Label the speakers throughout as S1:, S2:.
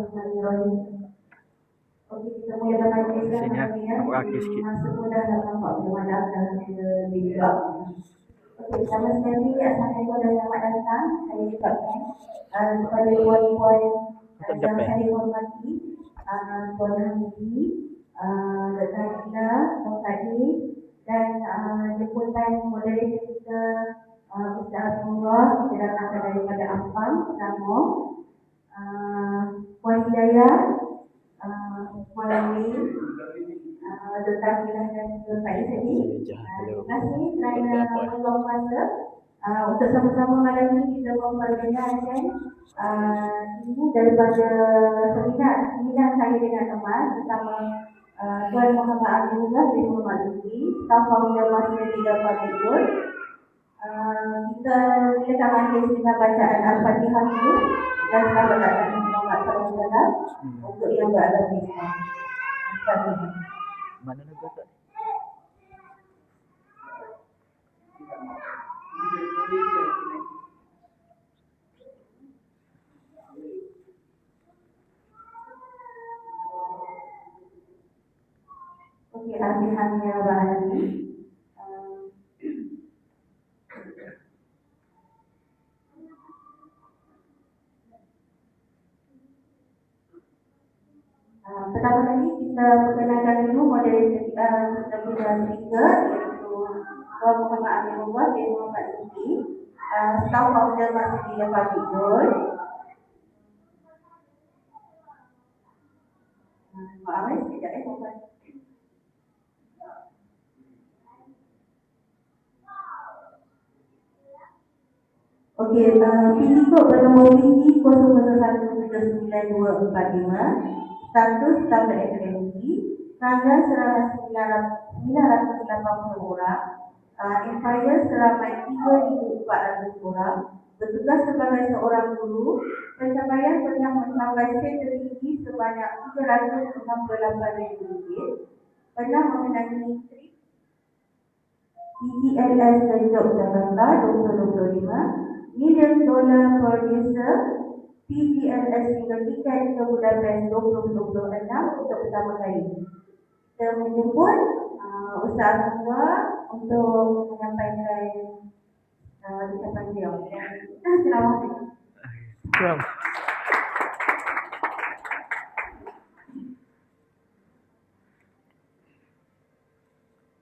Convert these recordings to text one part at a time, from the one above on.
S1: Bismillahirrahmanirrahim. Okey, kita mula dengan Islam kalian. Masa mudah dalam nampak bermalam dalam video blog. Okey, sama sekali Assalamualaikum dan selamat datang. Saya ucapkan kepada puan-puan yang saya hormati, Puan Hamidi, Dr. Adila, Tuan Fadli dan jemputan moderator kita Ustaz Abdullah, kita datang daripada Ampang, Selangor. Puan Hidayah, Puan Amin, Dr. Akilah dan Dr. Faiz tadi. Terima kasih kerana meluang masa untuk sama-sama malam ini kita memperdengarkan ibu daripada seminar saya dengan teman bersama Tuan Muhammad Aminullah bin Muhammad Lutfi, Staf Founder Masjid Tiga Public Good. Kita akan akhir dengan bacaan Al-Fatihah dulu dan selamat datang Muhammad SAW untuk yang berada di sini. Al-Fatihah.
S2: Mana nak kata?
S1: Okey, Alhamdulillah Rabbil pertama kali kita perkenalkan dulu moderator kita punya speaker, iaitu Tuan Muhammad Aminullah bin Muhammad Lutfi, Staf Founder Masjid Tiga Public Good. Maaf sekejap Tuan. Okey, pilih kod bernombor PG 0017945, status tablet akademik, tanggal seramai 980 orang, employer seramai 3,400 orang, bertugas sebagai seorang guru, pencapaian pernah mencapai set tertinggi sebanyak RM368,000, pernah mengenai trip PGLS ke Yogyakarta 2025, $1 million producer PGLS single tiket ke Budapest 2026 untuk pertama kali. Kita menjemput Ustaz Abdullah untuk menyampaikan ucapan beliau. Assalamualaikum.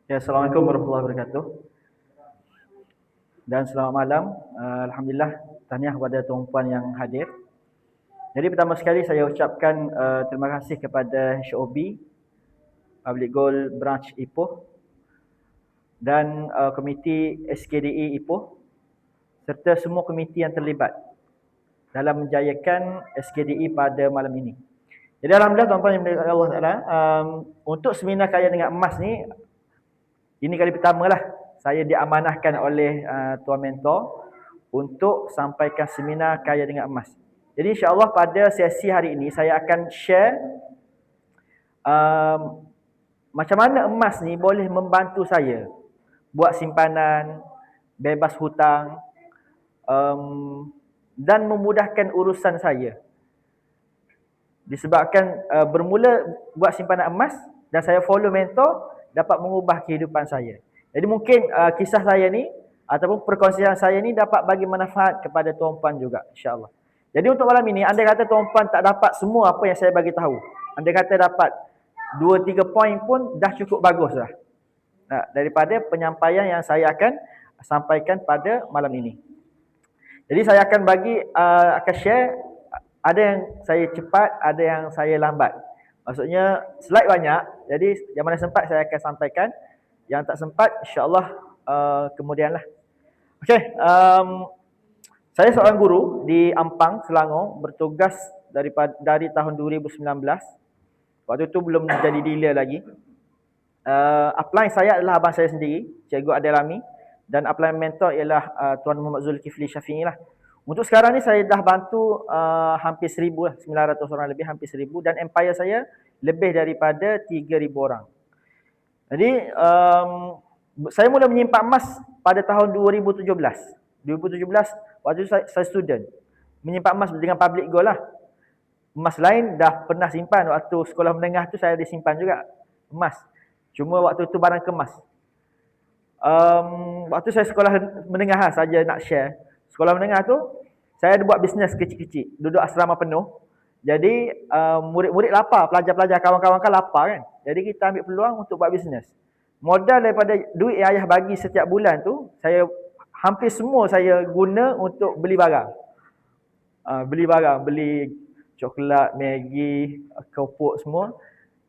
S2: Ya, Assalamualaikum warahmatullahi wabarakatuh. Dan selamat malam. Alhamdulillah, tahniah kepada tuan-puan yang hadir. Jadi pertama sekali saya ucapkan terima kasih kepada HOB Public Goal Branch Ipoh dan komiti SKDE Ipoh serta semua komiti yang terlibat dalam menjayakan SKDE pada malam ini. Jadi alhamdulillah tuan-puan yang dimuliakan Allah Taala, untuk seminar kaya dengan emas ni ini kali pertama lah saya diamanahkan oleh Tuan Mentor untuk sampaikan seminar kaya dengan emas. Jadi insya-Allah pada sesi hari ini saya akan share macam mana emas ni boleh membantu saya buat simpanan, bebas hutang, dan memudahkan urusan saya. Disebabkan bermula buat simpanan emas dan saya follow mentor dapat mengubah kehidupan saya. Jadi mungkin kisah saya ni ataupun perkongsian saya ni dapat bagi manfaat kepada tuan-puan juga, insya-Allah. Jadi untuk malam ini, andai kata tuan-puan tak dapat semua apa yang saya bagi tahu, andai kata dapat 2-3 poin pun dah cukup bagus dah. Daripada penyampaian yang saya akan sampaikan pada malam ini. Jadi saya akan akan share, ada yang saya cepat, ada yang saya lambat. Maksudnya slide banyak, jadi yang mana sempat saya akan sampaikan, yang tak sempat insya-Allah kemudianlah. Okey, saya seorang guru di Ampang, Selangor, bertugas dari tahun 2019. Waktu itu belum jadi dealer lagi. Upline saya adalah abang saya sendiri, Cikgu Adil Rami, dan upline mentor ialah Tuan Muhammad Zulkifli Syafi'i lah. Untuk sekarang ni saya dah bantu hampir 1,000 lah, 900 orang lebih, hampir 1,000, dan empire saya lebih daripada 3,000 orang. Jadi saya mula menyimpan emas pada tahun 2017. 2017 waktu itu saya student. Menyimpan emas dengan public goal lah. emas lain dah pernah simpan. Waktu sekolah menengah tu saya ada simpan juga emas. Cuma waktu tu barang kemas. Waktu saya sekolah menengah saja nak share. Sekolah menengah tu saya ada buat bisnes kecil-kecil. Duduk asrama penuh. Jadi murid-murid lapar, pelajar-pelajar kawan-kawan kan lapar kan. Jadi kita ambil peluang untuk buat bisnes. Modal daripada duit yang ayah bagi setiap bulan tu, saya hampir semua saya guna untuk beli barang. Beli coklat, Maggi, keropok semua.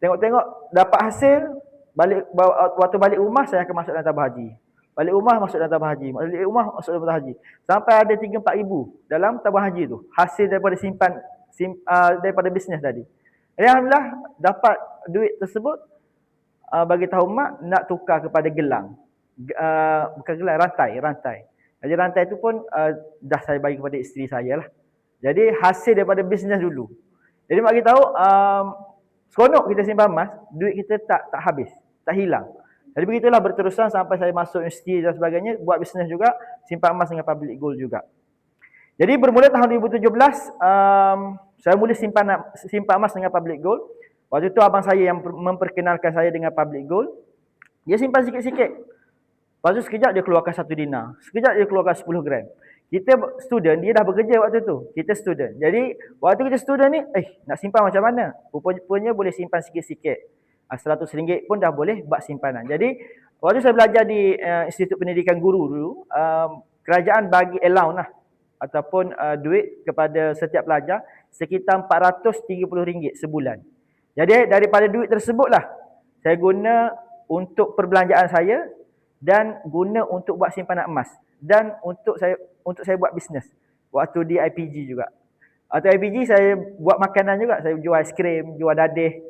S2: Tengok-tengok dapat hasil, waktu balik rumah saya akan masuk dalam tabah haji. Balik rumah masuk dalam tabah haji. Balik rumah masuk dalam tabah haji. Sampai ada 3-4 ribu dalam tabah haji tu. Hasil daripada daripada bisnes tadi. Alhamdulillah dapat duit tersebut, bagi tahu mak nak tukar kepada gelang. Bukan gelang, rantai. Jadi rantai tu pun dah saya bagi kepada isteri saya lah. Jadi hasil daripada bisnes dulu. Jadi mak kita tahu seronok kita simpan emas, duit kita tak habis, tak hilang. Jadi begitulah berterusan sampai saya masuk universiti dan sebagainya, buat bisnes juga, simpan emas dengan public gold juga. Jadi bermula tahun 2017, saya mula simpan emas dengan public gold. Waktu tu abang saya yang memperkenalkan saya dengan public gold. Dia simpan sikit-sikit. Lepas tu sekejap dia keluarkan 1 dinar. Sekejap dia keluarkan 10 gram. Kita student, dia dah bekerja waktu tu. Kita student. Jadi waktu kita student ni, nak simpan macam mana? Rupanya boleh simpan sikit-sikit. RM100 pun dah boleh buat simpanan. Jadi waktu saya belajar di Institut Pendidikan Guru dulu, kerajaan bagi allowance lah, ataupun duit kepada setiap pelajar sekitar RM430 sebulan. Jadi daripada duit tersebutlah saya guna untuk perbelanjaan saya dan guna untuk buat simpanan emas dan untuk saya buat bisnes. Waktu di IPG juga. Atau IPG saya buat makanan juga, saya jual aiskrim, jual dadih,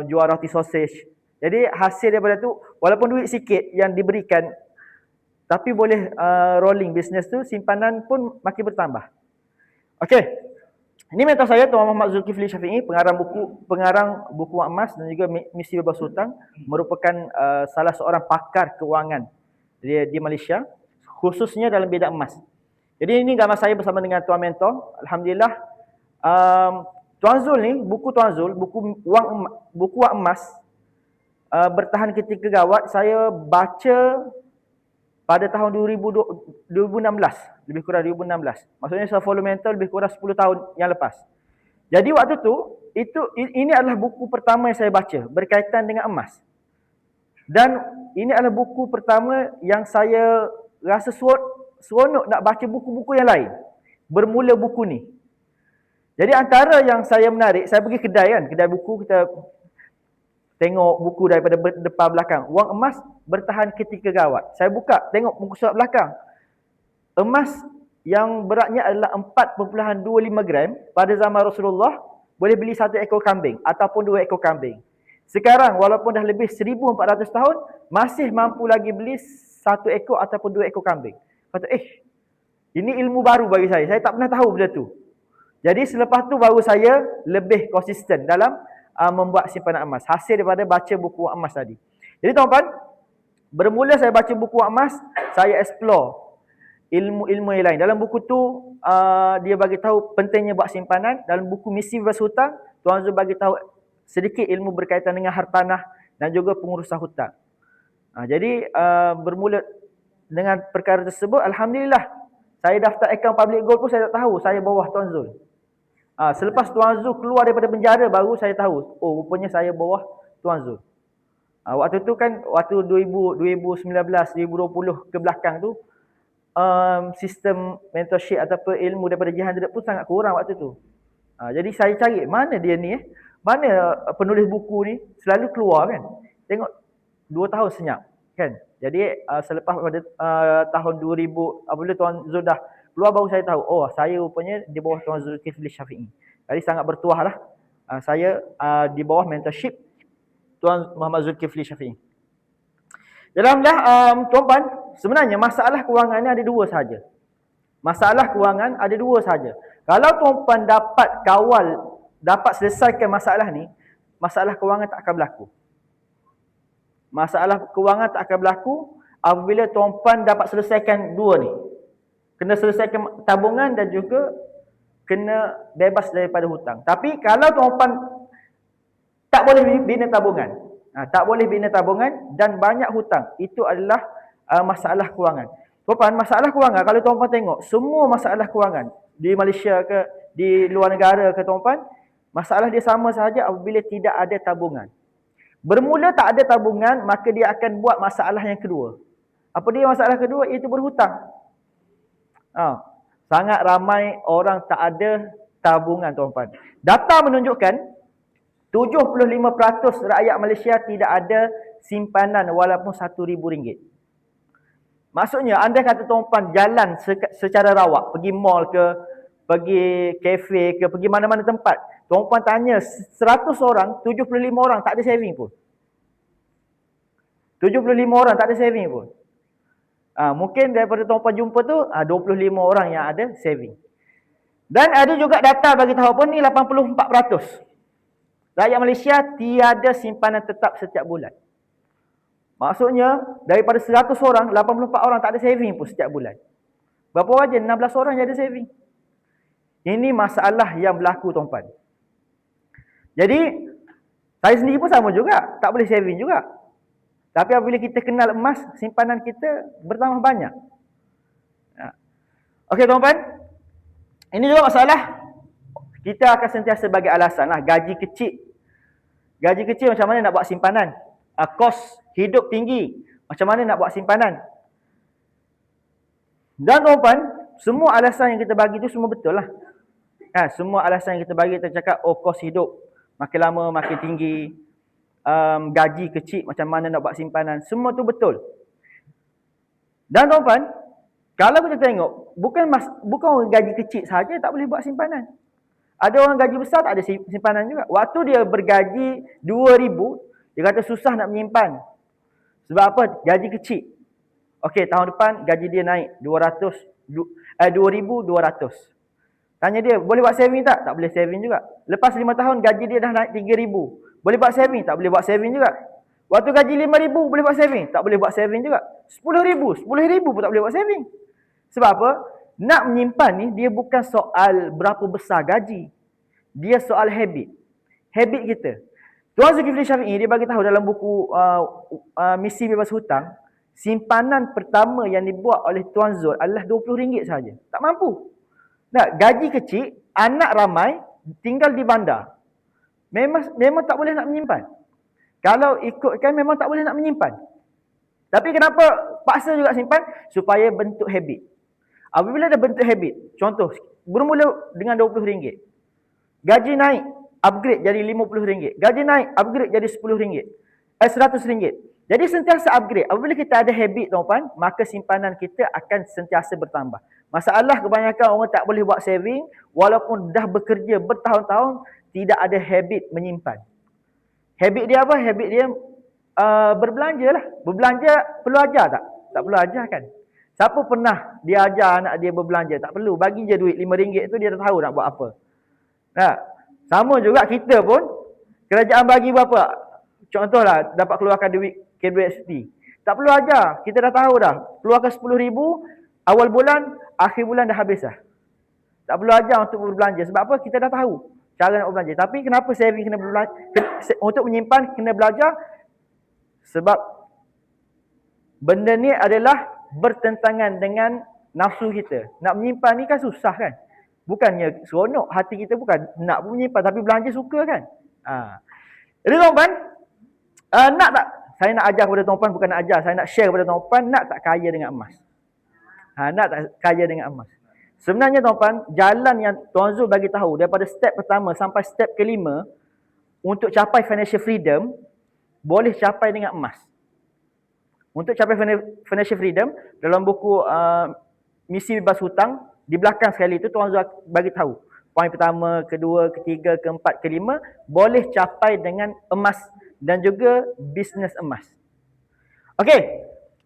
S2: jual roti sausage. Jadi hasil daripada tu walaupun duit sikit yang diberikan, tapi boleh rolling bisnes tu, simpanan pun makin bertambah. Okey. Ini mentor saya Tuan Muhammad Zulkifli Syafi'i, pengarang buku Wang Emas dan juga Misi Bebas Hutang, merupakan salah seorang pakar kewangan di Malaysia, khususnya dalam bidang emas. Jadi ini gambar saya bersama dengan Tuan Mentor. Alhamdulillah, Tuan Zul ni, buku Tuan Zul, buku Wang Emas, bertahan ketika gawat, saya baca pada tahun 2016, lebih kurang 2016. Maksudnya saya follow mentor lebih kurang 10 tahun yang lepas. Jadi waktu tu, ini adalah buku pertama yang saya baca berkaitan dengan emas. Dan ini adalah buku pertama yang saya rasa seronok nak baca buku-buku yang lain. Bermula buku ni. Jadi antara yang saya menarik, saya pergi kedai buku, kita tengok buku daripada depan belakang. Wang emas bertahan ketika gawat. Saya buka, tengok muka surat belakang. Emas yang beratnya adalah 4.25 gram pada zaman Rasulullah boleh beli 1 ekor kambing ataupun 2 ekor kambing. Sekarang walaupun dah lebih 1400 tahun masih mampu lagi beli 1 ekor ataupun 2 ekor kambing. Kata, ini ilmu baru bagi saya. Saya tak pernah tahu benda tu. Jadi selepas tu baru saya lebih konsisten dalam membuat simpanan emas. Hasil daripada baca buku Wang Emas tadi. Jadi tuan-tuan, bermula saya baca buku Wang Emas, saya explore ilmu-ilmu yang lain. Dalam buku tu, dia bagi tahu pentingnya buat simpanan. Dalam buku Misi Bebas Hutang, Tuan Zul bagi tahu sedikit ilmu berkaitan dengan hartanah dan juga pengurusan hutang. Jadi bermula dengan perkara tersebut, alhamdulillah, saya daftar akaun public gold pun saya tak tahu saya bawah Tuan Zul. Selepas Tuan Zul keluar daripada penjara baru saya tahu, rupanya saya bawah Tuan Zul. Waktu tu kan, waktu 2019, 2020 ke belakang tu, sistem mentorship ataupun ilmu daripada Jihan Direct pun sangat kurang waktu tu. Jadi saya cari, mana dia ni mana penulis buku ni, selalu keluar kan. Tengok 2 tahun senyap kan. Jadi selepas pada tahun 2000, apabila Tuan Zul dah keluar baru saya tahu, saya rupanya di bawah Tuan Zulkifli Syafi'i. Jadi sangat bertuah lah. Saya di bawah mentorship Tuan Muhammad Zulkifli Syafi'i. Alhamdulillah, tuan-tuan, sebenarnya masalah kewangan ni ada 2 sahaja. Masalah kewangan ada 2 sahaja. Kalau tuan-tuan dapat selesaikan masalah ni, masalah kewangan tak akan berlaku. Masalah kewangan tak akan berlaku apabila tuan-tuan dapat selesaikan 2 ni. Kena selesaikan tabungan dan juga kena bebas daripada hutang. Tapi kalau tuan-tuan tak boleh bina tabungan, tak boleh bina tabungan dan banyak hutang, itu adalah masalah kewangan. Tuan-tuan, masalah kewangan, kalau tuan-tuan tengok, semua masalah kewangan di Malaysia ke, di luar negara ke tuan-tuan, masalah dia sama sahaja apabila tidak ada tabungan. Bermula tak ada tabungan, maka dia akan buat masalah yang kedua. Apa dia masalah kedua? Iaitu berhutang. Sangat ramai orang tak ada tabungan, tuan-tuan. Data menunjukkan 75% rakyat Malaysia tidak ada simpanan walaupun RM1,000. Maksudnya, andai kata tuan-tuan jalan secara rawak, pergi mall ke, pergi kafe ke, pergi mana-mana tempat, tuan-tuan tanya 100 orang, 75 orang tak ada saving pun. 75 orang tak ada saving pun. Mungkin daripada tuan-tuan jumpa tu 25 orang yang ada saving. Dan ada juga data bagi tahu pun ni 84%. Rakyat Malaysia tiada simpanan tetap setiap bulan. Maksudnya daripada 100 orang, 84 orang tak ada saving pun setiap bulan. Berapa wajar? 16 orang yang ada saving. Ini masalah yang berlaku, tuan-tuan. Jadi saya sendiri pun sama juga, tak boleh saving juga. Tapi apabila kita kenal emas, simpanan kita bertambah banyak. Okey, tuan-tuan. Ini juga masalah kita akan sentiasa bagi alasan lah, gaji kecil. Gaji kecil macam mana nak buat simpanan? Kos hidup tinggi, macam mana nak buat simpanan? Dan tuan-tuan, semua alasan yang kita bagi tu semua betul lah. Semua alasan yang kita bagi, kita cakap, kos hidup makin lama makin tinggi, gaji kecil, macam mana nak buat simpanan, semua tu betul. Dan tuan-tuan, kalau kita tengok, bukan orang gaji kecil sahaja tak boleh buat simpanan. Ada orang gaji besar tak ada simpanan juga. Waktu dia bergaji 2,000, dia kata susah nak menyimpan. Sebab apa? Gaji kecil. Okey, tahun depan gaji dia naik 2,200. Tanya dia, boleh buat saving tak? Tak boleh saving juga. Lepas 5 tahun gaji dia dah naik 3,000. Boleh buat saving? Tak boleh buat saving juga. Waktu gaji 5,000 boleh buat saving? Tak boleh buat saving juga. 10,000 pun tak boleh buat saving. Sebab apa? Nak menyimpan ni dia bukan soal berapa besar gaji. Dia soal habit. Habit kita. Tuan Zulkifli Syafi'i dia bagi tahu dalam buku Misi Bebas Hutang, simpanan pertama yang dibuat oleh Tuan Zul adalah RM20 sahaja. Tak mampu. Gaji kecil, anak ramai, tinggal di bandar. Memang tak boleh nak menyimpan. Kalau ikutkan memang tak boleh nak menyimpan. Tapi kenapa paksa juga simpan? Supaya bentuk habit. Apabila dah bentuk habit, contoh, bermula dengan RM20. Gaji naik, upgrade jadi RM50. Gaji naik, upgrade jadi RM10. RM100. Jadi sentiasa upgrade. Apabila kita ada habit, tuan-tuan, maka simpanan kita akan sentiasa bertambah. Masalah kebanyakan orang tak boleh buat saving, walaupun dah bekerja bertahun-tahun, tidak ada habit menyimpan. Habit dia apa? Habit dia berbelanja lah. Berbelanja perlu ajar tak? Tak perlu ajar kan? Siapa pernah dia ajar anak dia berbelanja? Tak perlu. Bagi je duit RM5 tu dia dah tahu nak buat apa. Sama juga kita pun, kerajaan bagi berapa? Contohlah, dapat keluarkan duit KWSP. Tak perlu ajar. Kita dah tahu dah. Keluarkan RM10,000, awal bulan, akhir bulan dah habis dah. Tak perlu ajar untuk berbelanja. Sebab apa? Kita dah tahu cara nak berbelanja. Tapi kenapa saving kena berbelanja? Untuk menyimpan kena belajar. Sebab benda ni adalah bertentangan dengan nafsu kita. Nak menyimpan ni kan susah kan? Bukannya seronok. Hati kita bukan nak menyimpan, tapi belanja suka kan? Jadi tuan-tuan, nak tak? Saya nak ajar kepada tuan-tuan, bukan nak ajar. Saya nak share kepada tuan-tuan, nak tak kaya dengan emas? Nak tak kaya dengan emas? Sebenarnya tuan-tuan, jalan yang Tuan Zul bagi tahu daripada step pertama sampai step kelima untuk capai financial freedom, boleh capai dengan emas. Untuk capai financial freedom, dalam buku Misi Bebas Hutang, di belakang sekali itu Tuan Zul bagi tahu. Poin pertama, kedua, ketiga, keempat, kelima, boleh capai dengan emas dan juga bisnes emas. Okey,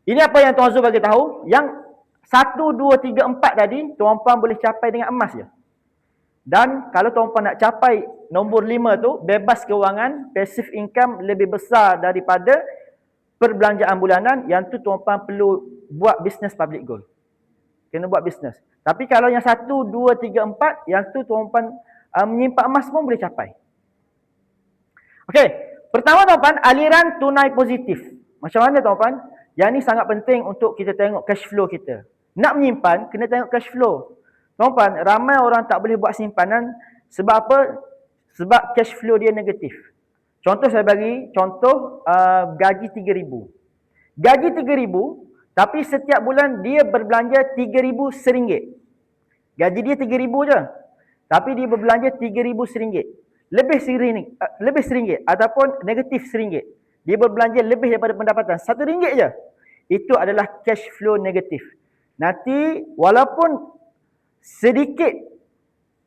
S2: ini apa yang Tuan Zul bagi tahu. Yang 1, 2, 3, 4 tadi, tuan-puan boleh capai dengan emas je. Dan kalau tuan-puan nak capai nombor 5 tu, bebas kewangan, passive income lebih besar daripada perbelanjaan bulanan, yang tu tuan-puan perlu buat bisnes public goal. Kena buat bisnes. Tapi kalau yang 1, 2, 3, 4, yang tu tuan-tuan menyimpan emas pun boleh capai. Okey, pertama tuan-tuan, aliran tunai positif. Macam mana tuan-tuan? Yang ni sangat penting untuk kita tengok cash flow kita. Nak menyimpan, kena tengok cash flow. Tuan-tuan, ramai orang tak boleh buat simpanan sebab apa? Sebab cash flow dia negatif. Contoh saya bagi, contoh gaji 3,000. Gaji 3,000, tapi setiap bulan dia berbelanja 3,000 seringgit. Gaji dia 3,000 je. Tapi dia berbelanja 3,000 seringgit. Lebih seringgit ataupun negatif seringgit. Dia berbelanja lebih daripada pendapatan RM1 je. Itu adalah cash flow negatif. Nanti walaupun sedikit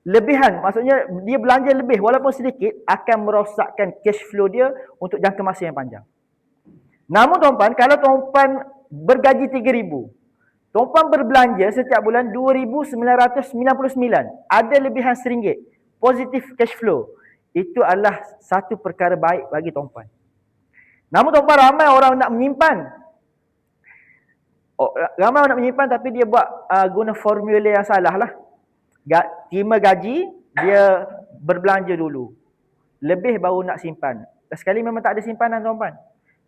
S2: lebihan, maksudnya dia belanja lebih walaupun sedikit, akan merosakkan cash flow dia untuk jangka masa yang panjang. Namun tuan-tuan, kalau tuan-tuan bergaji 3,000, tuan-tuan berbelanja setiap bulan 2,999, ada lebihan RM1, positif cash flow. Itu adalah satu perkara baik bagi tuan-tuan. Namun tuan-tuan, ramai orang nak menyimpan. Ramai orang nak menyimpan tapi dia buat guna formula yang salah lah. Terima gaji, dia berbelanja dulu. Lebih baru nak simpan. Sekali memang tak ada simpanan tuan-tuan.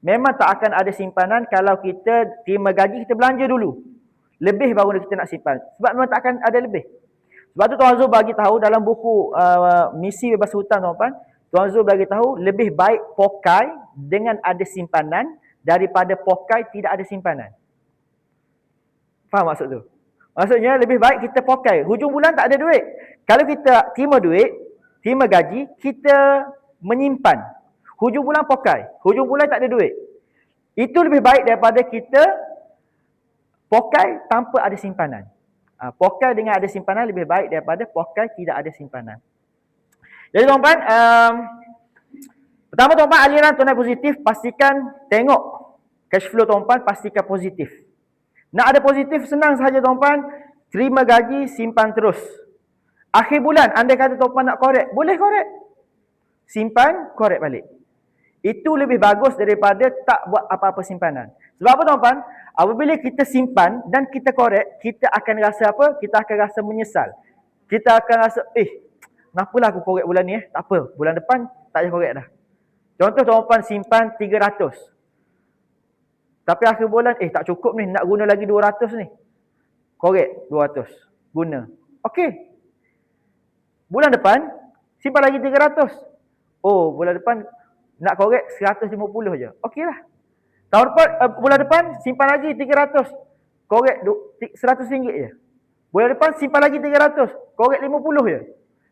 S2: Memang tak akan ada simpanan kalau kita terima gaji, kita belanja dulu. Lebih baru kita nak simpan. Sebab memang tak akan ada lebih. Sebab tu Tuan Zul bagi tahu dalam buku Misi Bebas Hutang tuan-tuan, Tuan Zul bagi tahu lebih baik pokai dengan ada simpanan daripada pokai tidak ada simpanan. Faham maksud tu? Maksudnya lebih baik kita pokai. Hujung bulan tak ada duit. Kalau kita terima duit, terima gaji, kita menyimpan. Hujung bulan pokai. Hujung bulan tak ada duit. Itu lebih baik daripada kita pokai tanpa ada simpanan. Pokai dengan ada simpanan lebih baik daripada pokai tidak ada simpanan. Jadi tuan-tuan, pertama tuan-tuan, aliran tunai positif, pastikan tengok cash flow tuan-tuan, pastikan positif. Nak ada positif senang sahaja tuan-tuan, terima gaji, simpan terus. Akhir bulan, andai kata tuan-tuan nak korek, boleh korek. Simpan, korek balik. Itu lebih bagus daripada tak buat apa-apa simpanan. Sebab apa tuan-tuan? Apabila kita simpan dan kita korek, kita akan rasa apa? Kita akan rasa menyesal. Kita akan rasa, kenapalah aku korek bulan ni? Tak apa, bulan depan tak payah korek dah. Contoh tuan-tuan simpan 300. Tapi akhir bulan, tak cukup ni, nak guna lagi 200 ni. Korek 200. Guna. Okey. Bulan depan, simpan lagi 300. Oh, bulan depan nak korek 150 je. Okeylah. Tahun depan, bulan depan simpan lagi 300. Korek RM100 je. Bulan depan simpan lagi 300. Korek 50 je.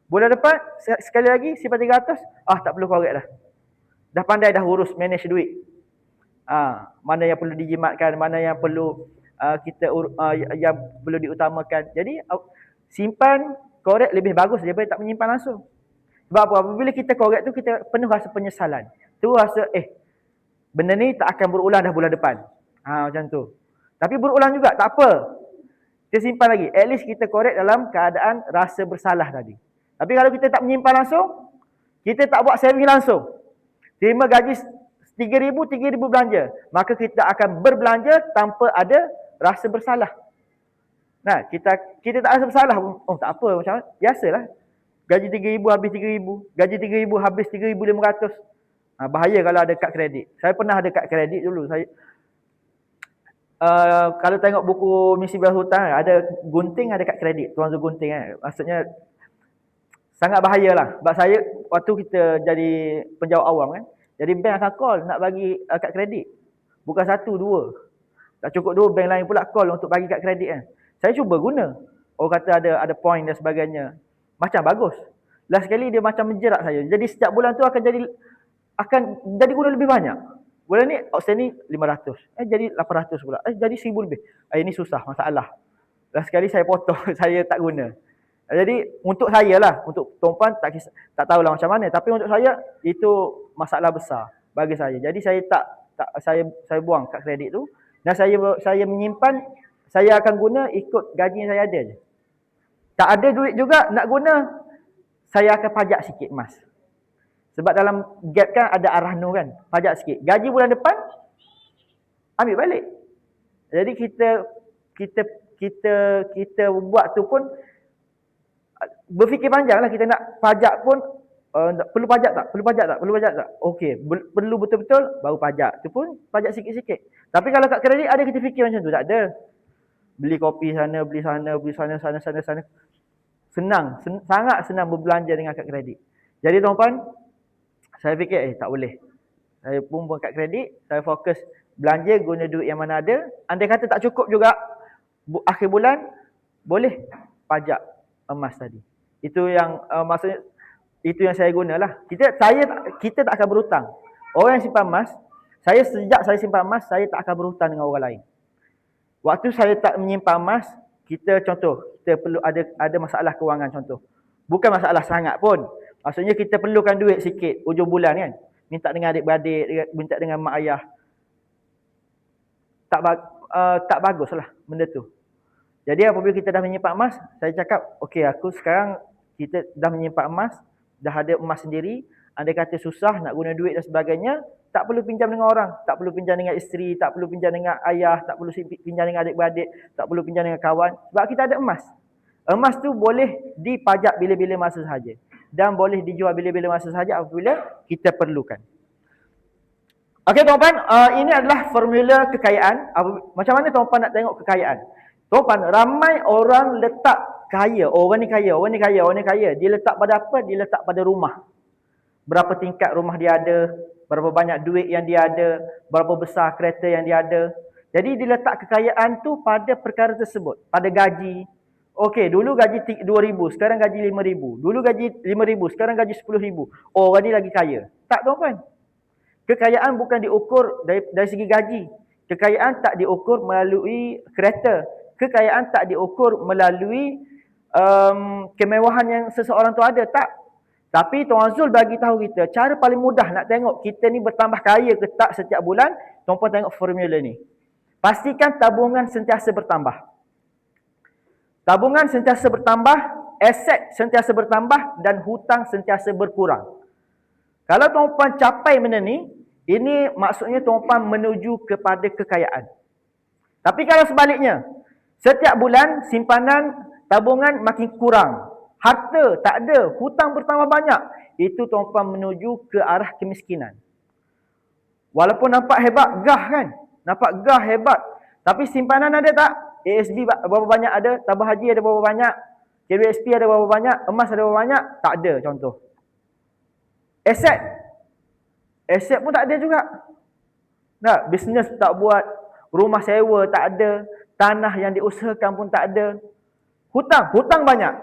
S2: Bulan depan sekali lagi simpan 300. Tak perlu korek dah. Dah pandai dah urus manage duit. Mana yang perlu dijimatkan, mana yang perlu yang perlu diutamakan. Jadi simpan, korek lebih bagus daripada tak menyimpan langsung. Sebab apa? Apabila kita korek tu, kita penuh rasa penyesalan. Tu rasa benda ni tak akan berulang dah bulan depan. Macam tu. Tapi berulang juga, tak apa. Kita simpan lagi. At least kita korek dalam keadaan rasa bersalah tadi. Tapi kalau kita tak menyimpan langsung, kita tak buat saving langsung. Terima gaji 3,000 belanja. Maka kita akan berbelanja tanpa ada rasa bersalah. Nah, kita tak rasa bersalah. Tak apa, macam mana? Biasalah. Gaji 3,000 habis 3,000. Gaji 3,000 habis 3,500. Bahaya kalau ada kad kredit. Saya pernah ada kad kredit dulu. Saya kalau tengok buku Misi Bebas Hutang, ada gunting, ada kad kredit. Tuan Zul gunting kan. Maksudnya sangat bahayalah. Sebab saya waktu kita jadi penjawat awam kan. Jadi bank akan call nak bagi kad kredit. Bukan 1, 2. Tak cukup 2, bank lain pula call untuk bagi kad kredit kan. Saya cuba guna. Orang kata ada point dan sebagainya. Macam bagus. Last sekali dia macam menjerat saya. Jadi setiap bulan tu akan jadi guna lebih banyak. Bulan ni outstanding 500. Jadi 800 pula. Jadi 1,000 lebih. Ini susah, masalah. Last sekali saya potong, saya tak guna. Jadi untuk saya lah, untuk tuan-tuan tak tahulah macam mana, tapi untuk saya itu masalah besar bagi saya. Jadi saya buang kad kredit tu dan saya menyimpan, saya akan guna ikut gaji yang saya ada je. Tak ada duit juga nak guna, saya akan pajak sikit emas. Sebab dalam gap kan ada arahnu kan, pajak sikit. Gaji bulan depan ambil balik. Jadi kita buat tu pun berfikir panjanglah. Kita nak pajak pun perlu pajak tak? Perlu pajak tak? Perlu pajak tak? Okey, perlu betul-betul baru pajak. Tu pun pajak sikit-sikit. Tapi kalau kat kredit ada kita fikir macam tu? Tak ada. Beli kopi sana, beli sana. Senang, sangat senang berbelanja dengan kad kredit. Jadi tuan-tuan, saya fikir tak boleh. Saya pun buat kad kredit, saya fokus belanja guna duit yang mana ada. Andai kata tak cukup juga akhir bulan, boleh pajak emas tadi. Itu yang maksudnya itu yang saya gunalah. Kita tak akan berhutang. Orang yang simpan emas, sejak saya simpan emas, saya tak akan berhutang dengan orang lain. Waktu saya tak menyimpan emas, kita perlu ada masalah kewangan contoh. Bukan masalah sangat pun. Maksudnya kita perlukan duit sikit hujung bulan kan. Minta dengan adik-beradik, minta dengan mak ayah. Tak baguslah benda tu. Jadi apabila kita dah menyimpan emas, saya cakap, okey aku sekarang kita dah menyimpan emas, dah ada emas sendiri, andai kata susah nak guna duit dan sebagainya, tak perlu pinjam dengan orang, tak perlu pinjam dengan isteri, tak perlu pinjam dengan ayah, tak perlu pinjam dengan adik-beradik, tak perlu pinjam dengan kawan, sebab kita ada emas. Emas tu boleh dipajak bila-bila masa sahaja dan boleh dijual bila-bila masa sahaja apabila kita perlukan. Okey tuan-tuan, ini adalah formula kekayaan. Macam mana tuan-tuan nak tengok kekayaan? Tuan-tuan, ramai orang letak kaya, orang ni kaya. Dia letak pada apa? Dia letak pada rumah. Berapa tingkat rumah dia ada, berapa banyak duit yang dia ada, berapa besar kereta yang dia ada. Jadi dia letak kekayaan tu pada perkara tersebut, pada gaji. Okey, dulu gaji 2,000, sekarang gaji 5,000. Dulu gaji 5,000, sekarang gaji 10,000. Oh, orang ni lagi kaya. Tak tuan-tuan. Kekayaan bukan diukur dari segi gaji. Kekayaan tak diukur melalui kereta. Kekayaan tak diukur melalui kemewahan yang seseorang tu ada. Tak. Tapi Tuan Zul bagi tahu kita, cara paling mudah nak tengok kita ni bertambah kaya ke tak setiap bulan, tuan-tuan tengok formula ni. Pastikan tabungan sentiasa bertambah. Tabungan sentiasa bertambah, aset sentiasa bertambah dan hutang sentiasa berkurang. Kalau tuan-tuan capai benda ni, ini maksudnya tuan-tuan menuju kepada kekayaan. Tapi kalau sebaliknya, setiap bulan simpanan tabungan makin kurang, harta tak ada, hutang bertambah banyak, itu tuan-tuan menuju ke arah kemiskinan. Walaupun nampak hebat, gah kan? Nampak gah hebat. Tapi simpanan ada tak? ASB berapa banyak ada? Tabah haji ada berapa banyak? KWSP ada berapa banyak? Emas ada berapa banyak? Tak ada contoh. Aset pun tak ada juga. Nah, bisnes tak buat, rumah sewa tak ada, tanah yang diusahakan pun tak ada. Hutang banyak.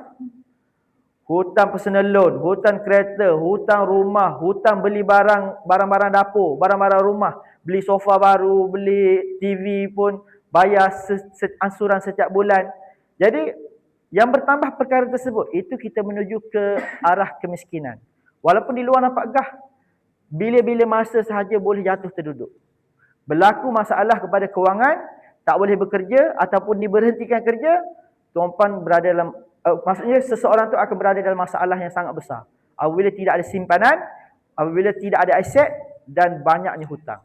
S2: Hutang personal loan, hutang kereta, hutang rumah, hutang beli barang-barang dapur, barang-barang rumah, beli sofa baru, beli TV pun, bayar ansuran setiap bulan. Jadi, yang bertambah perkara tersebut, itu kita menuju ke arah kemiskinan. Walaupun di luar nampak gah, bila-bila masa sahaja boleh jatuh terduduk. Berlaku masalah kepada kewangan, tak boleh bekerja ataupun diberhentikan kerja, tuan-tuan berada dalam, maksudnya seseorang tu akan berada dalam masalah yang sangat besar. Apabila tidak ada simpanan, apabila tidak ada aset dan banyaknya hutang.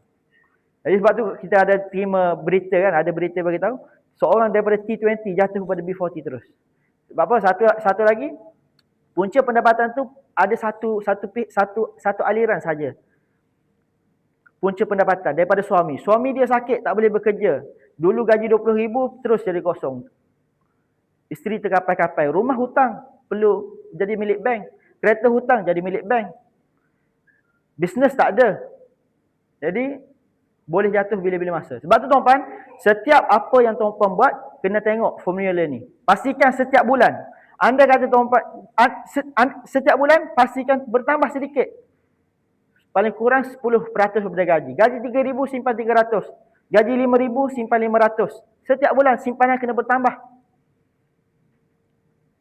S2: Jadi sebab tu kita ada terima berita kan, ada berita bagi tahu seorang daripada T20 jatuh kepada B40 terus. Sebab apa? Satu lagi, punca pendapatan tu ada satu aliran saja. Punca pendapatan daripada suami. Suami dia sakit, tak boleh bekerja. Dulu gaji 20,000 terus jadi kosong. Isteri terkapai-kapai. Rumah hutang perlu jadi milik bank. Kereta hutang jadi milik bank. Bisnes tak ada. Jadi boleh jatuh bila-bila masa. Sebab tu tuan-tuan, setiap apa yang tuan-tuan buat, kena tengok formula ni. Pastikan setiap bulan. Anda kata tuan-tuan, setiap bulan pastikan bertambah sedikit. Paling kurang 10% daripada gaji. Gaji 3,000 simpan 300. Gaji 5,000 simpan 500. Setiap bulan simpanan kena bertambah.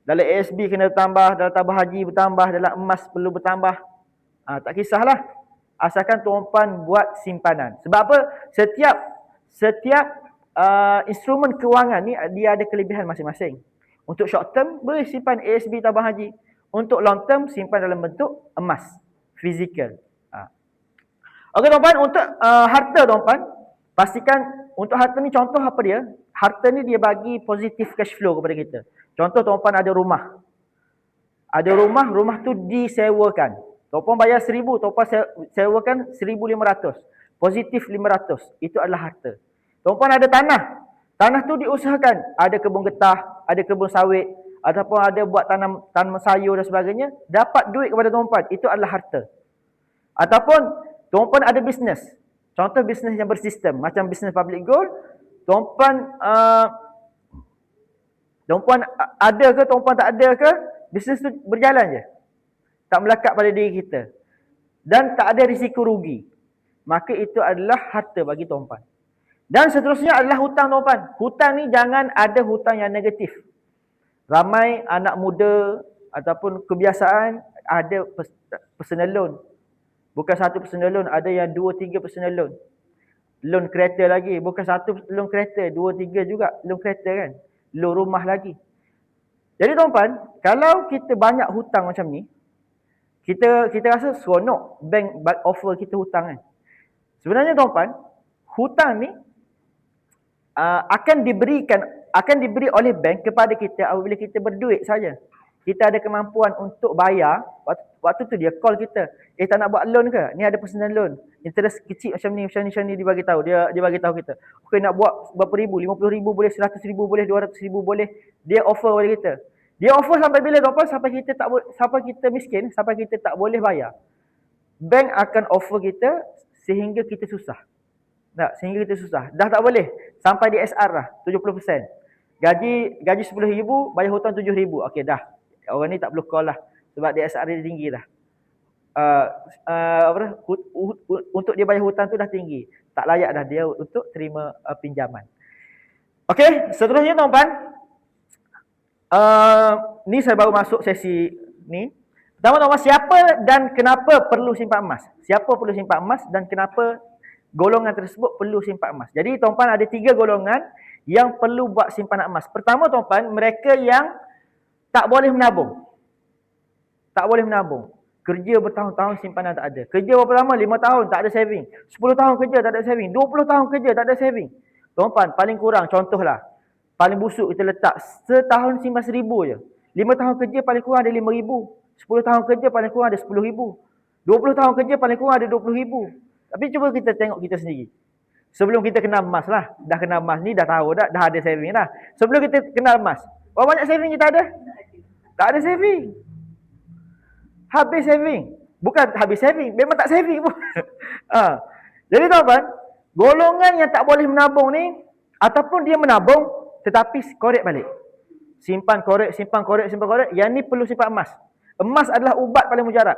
S2: Dalam ASB kena bertambah, dalam tabah haji bertambah, dalam emas perlu bertambah. Tak kisahlah. Asalkan tuan-tuan buat simpanan. Sebab apa? Setiap instrumen kewangan ni dia ada kelebihan masing-masing. Untuk short term boleh simpan ASB tabah haji. Untuk long term simpan dalam bentuk emas, fizikal. Okey tuan-tuan, untuk harta tuan-tuan, pastikan untuk harta ni contoh apa dia? harta ni dia bagi positif cash flow kepada kita. Contoh tuan-puan ada rumah. Ada rumah tu disewakan. Tuan-puan bayar 1,000, tuan-puan sewakan 1,500. Positif 500. Itu adalah harta. Tuan-puan ada tanah. Tanah tu diusahakan. Ada kebun getah, ada kebun sawit, ataupun ada buat tanam sayur dan sebagainya. Dapat duit kepada tuan-puan. Itu adalah harta. Ataupun tuan-puan ada bisnes. Contoh bisnes yang bersistem. Macam bisnes public gold. Tuan-puan ada ke, tuan-puan tak ada ke, bisnes tu berjalan je. Tak melekat pada diri kita. Dan tak ada risiko rugi. Maka itu adalah harta bagi tuan-puan. Dan seterusnya adalah hutang tuan-puan. Hutang ni jangan ada hutang yang negatif. Ramai anak muda ataupun kebiasaan ada personal loan. Bukan satu personal loan, ada yang 2-3 personal loan. Loan kereta lagi, bukan satu loan kereta, 2-3 juga loan kereta kan. Loan rumah lagi. Jadi tuan-puan, kalau kita banyak hutang macam ni, kita rasa seronok bank offer kita hutang kan. Sebenarnya tuan-puan, hutang ni akan diberi oleh bank kepada kita apabila kita berduit saja. Kita ada kemampuan untuk bayar, waktu tu dia call kita. Tak nak buat loan ke? Ni ada personal loan. Interest kecil macam ni dia bagi tahu. Dia bagi tahu kita. Okey, nak buat berapa ribu? 50,000 boleh, 100,000 boleh, 200,000 boleh. Dia offer kepada kita. Dia offer sampai bila tuan-puan? Sampai kita miskin, sampai kita tak boleh bayar. Bank akan offer kita sehingga kita susah. Sehingga kita susah. Dah tak boleh. Sampai di SR dah, 70%. Gaji 10,000, bayar hutang 7,000. Okey dah. Orang ni tak perlu call lah. Sebab dia SR dia tinggi dah. Untuk dia bayar hutang tu dah tinggi. Tak layak dah dia untuk terima pinjaman. Okey, seterusnya tuan-tuan. Ni saya baru masuk sesi ni. Pertama tuan-tuan, siapa dan kenapa perlu simpan emas? Siapa perlu simpan emas dan kenapa golongan tersebut perlu simpan emas? Jadi tuan-tuan ada 3 golongan yang perlu buat simpanan emas. Pertama tuan-tuan, mereka yang tak boleh menabung. Tak boleh menabung. Kerja bertahun-tahun simpanan tak ada. Kerja berapa lama? 5 tahun tak ada saving. 10 tahun kerja tak ada saving. 20 tahun kerja tak ada saving. Tuan-tuan, paling kurang contohlah. Paling busuk kita letak setahun simpan 1,000 je. 5 tahun kerja paling kurang ada 5,000. 10 tahun kerja paling kurang ada 10,000. 20 tahun kerja paling kurang ada 20,000. Tapi cuba kita tengok kita sendiri. Sebelum kita kenal emas lah. Dah kenal emas ni dah tahu dah ada saving dah. Sebelum kita kenal emas, berapa banyak saving kita ada? Tak ada saving. Habis saving. Bukan habis saving, memang tak saving pun. Jadi tuan-tuan, golongan yang tak boleh menabung ni, ataupun dia menabung tetapi korek balik. Simpan korek. Yang ni perlu simpan emas. Emas adalah ubat paling mujarab.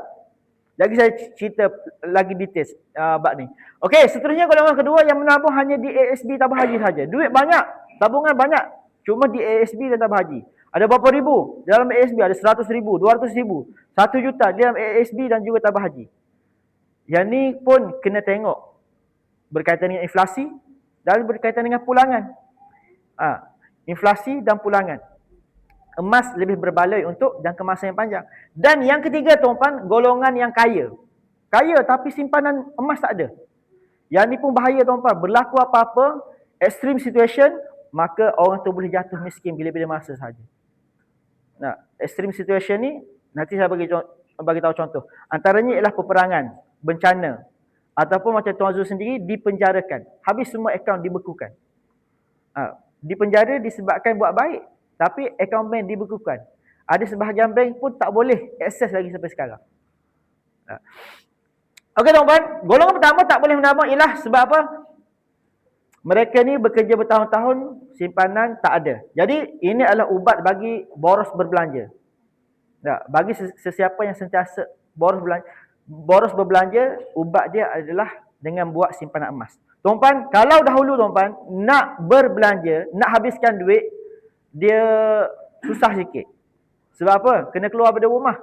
S2: Lagi saya cerita lagi detail bab ni. Okey, seterusnya golongan kedua yang menabung hanya di ASB tabung haji saja. Duit banyak, tabungan banyak, cuma di ASB dan tabung haji. Ada berapa ribu? Dalam ASB ada 100,000, 200,000, 1 juta dalam ASB dan juga tabung haji. Yang ni pun kena tengok berkaitan dengan inflasi dan berkaitan dengan pulangan. Inflasi dan pulangan. Emas lebih berbaloi untuk jangka masa yang panjang. Dan yang ketiga tuan-tuan, golongan yang kaya. Kaya tapi simpanan emas tak ada. Yang ni pun bahaya tuan-tuan. Berlaku apa-apa, extreme situation, maka orang tu boleh jatuh miskin bila-bila masa sahaja. Extreme situation ni, nanti saya bagi tahu contoh. Antaranya ialah peperangan, bencana. Ataupun macam Tuan Zul sendiri, dipenjarakan. Habis semua akaun dibekukan. Dipenjara disebabkan buat baik. Tapi akaun bank dibekukan. Ada sebahagian bank pun tak boleh akses lagi sampai sekarang. Okey tuan-tuan, golongan pertama tak boleh menabung ialah sebab apa? Mereka ni bekerja bertahun-tahun, simpanan tak ada. Jadi ini adalah ubat bagi boros berbelanja. Bagi sesiapa yang sentiasa boros berbelanja, ubat dia adalah dengan buat simpanan emas. Tuan-tuan, kalau dahulu tuan-tuan nak berbelanja, nak habiskan duit, dia susah sikit. Sebab apa? Kena keluar dari rumah.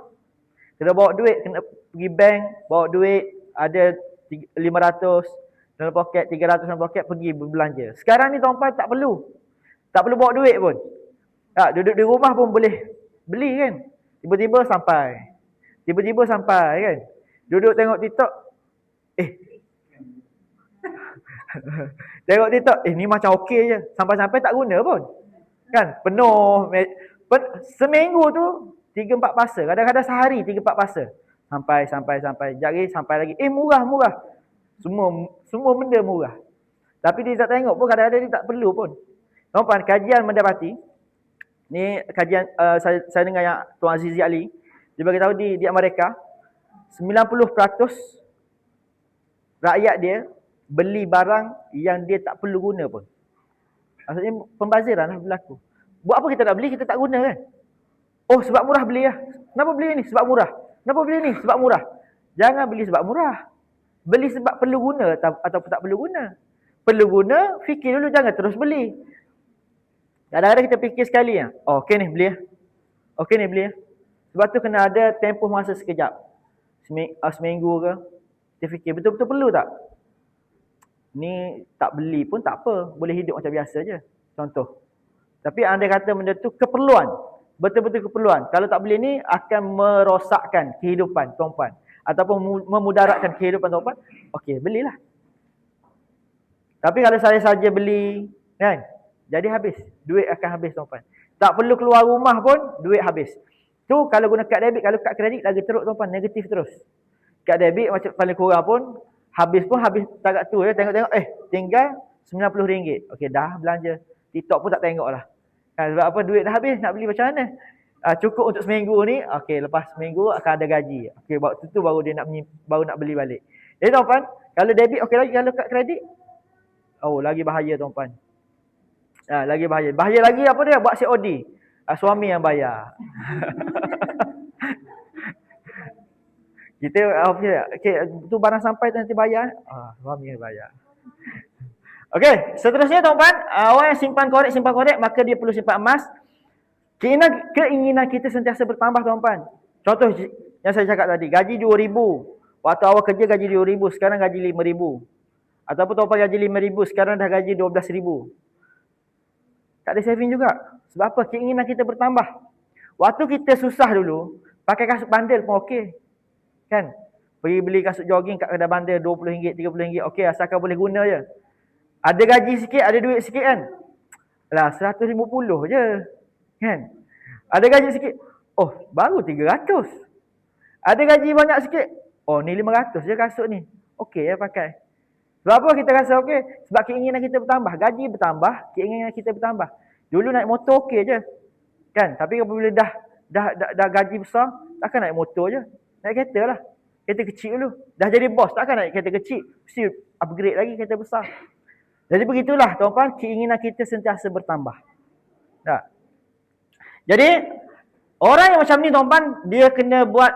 S2: Kena bawa duit, kena pergi bank, bawa duit, ada 500 dalam poket, 300 dalam poket, pergi berbelanja. Sekarang ni tuan-tuan tak perlu. Tak perlu bawa duit pun. Duduk di rumah pun boleh beli kan. Tiba-tiba sampai kan. Duduk tengok TikTok. Tengok TikTok, ni macam okey je. Sampai-sampai tak guna pun. Kan? Penuh. Seminggu tu 3-4 puasa. Kadang-kadang sehari 3-4 puasa. Sampai. Jari sampai lagi. Murah. Semua benda murah. Tapi dia tak tengok pun, kadang-kadang dia tak perlu pun. Tuan-tuan, kajian mendapati, ni kajian saya dengar yang Tuan Azizi Ali, dia beritahu di Amerika, 90% rakyat dia beli barang yang dia tak perlu guna pun. Maksudnya pembaziran lah berlaku. Buat apa kita nak beli, kita tak guna kan? Oh, sebab murah beli lah. Kenapa beli ni? Sebab murah. Kenapa beli ni? Sebab murah. Jangan beli sebab murah. Beli sebab perlu guna atau tak perlu guna. Perlu guna, fikir dulu, jangan terus beli. Kadang-kadang kita fikir sekali ya. Oh, okey ni beli ya. Okey ni beli ya. Sebab tu kena ada tempoh masa sekejap. Seminggu ke. Kita fikir betul-betul perlu tak? Ni tak beli pun tak apa. Boleh hidup macam biasa je. Contoh. Tapi anda kata benda tu keperluan. Betul-betul keperluan. Kalau tak beli ni akan merosakkan kehidupan tuan-puan. Ataupun memudaratkan kehidupan tuan-puan. Okey, belilah. Tapi kalau saya saja beli, kan? Jadi habis. Duit akan habis tuan-puan. Tak perlu keluar rumah pun, duit habis. Tu kalau guna kad debit, kalau kad kredit lagi teruk tuan-puan, negatif terus. Kad debit macam paling kurang pun, habis takat tu ya. Tengok-tengok, tinggal RM90. Okey, dah belanja. TikTok pun tak tengok lah. Kan, sebab apa? Duit dah habis, nak beli macam mana? Cukup untuk seminggu ni, okey, lepas seminggu akan ada gaji. Okey, waktu tu baru dia baru nak beli balik. Jadi tuan-puan, kalau debit okey lagi, kalau kad kredit, oh, lagi bahaya tuan-puan. Lagi bahaya. Bahaya lagi apa dia? Buat COD. Suami yang bayar. Kita okey, tu barang sampai nanti bayar. Suami yang bayar. Okey, seterusnya tuan-tuan, orang yang simpan korek, maka dia perlu simpan emas. Keinginan kita sentiasa bertambah tuan-tuan. Contoh yang saya cakap tadi, gaji 2,000. Waktu awal kerja gaji 2,000, sekarang gaji 5,000. Ataupun tuan-tuan gaji 5,000, sekarang dah gaji 12,000. Tak ada saving juga. Sebab apa? Keinginan kita bertambah. Waktu kita susah dulu, pakai kasut bandel pun okey. Kan? Pergi beli kasut jogging kat kedai bandel RM20, RM30, okey, asalkan boleh guna je. Ada gaji sikit, ada duit sikit kan? Alah, 150 je. Kan? Ada gaji sikit. Oh, baru 300. Ada gaji banyak sikit. Oh, ni 500 je kasut ni. Okey ya pakai. Sebab apa kita rasa okey? Sebab keinginan kita bertambah. Gaji bertambah, keinginan kita bertambah. Dulu naik motor okey je. Kan? Tapi apabila dah gaji besar, takkan naik motor je. Naik kereta lah. Kereta kecil dulu. Dah jadi bos, takkan naik kereta kecil. Mesti upgrade lagi kereta besar. Jadi begitulah tuan-tuan, keinginan kita sentiasa bertambah. Tak? Jadi, orang yang macam ni tuan-tuan, dia kena buat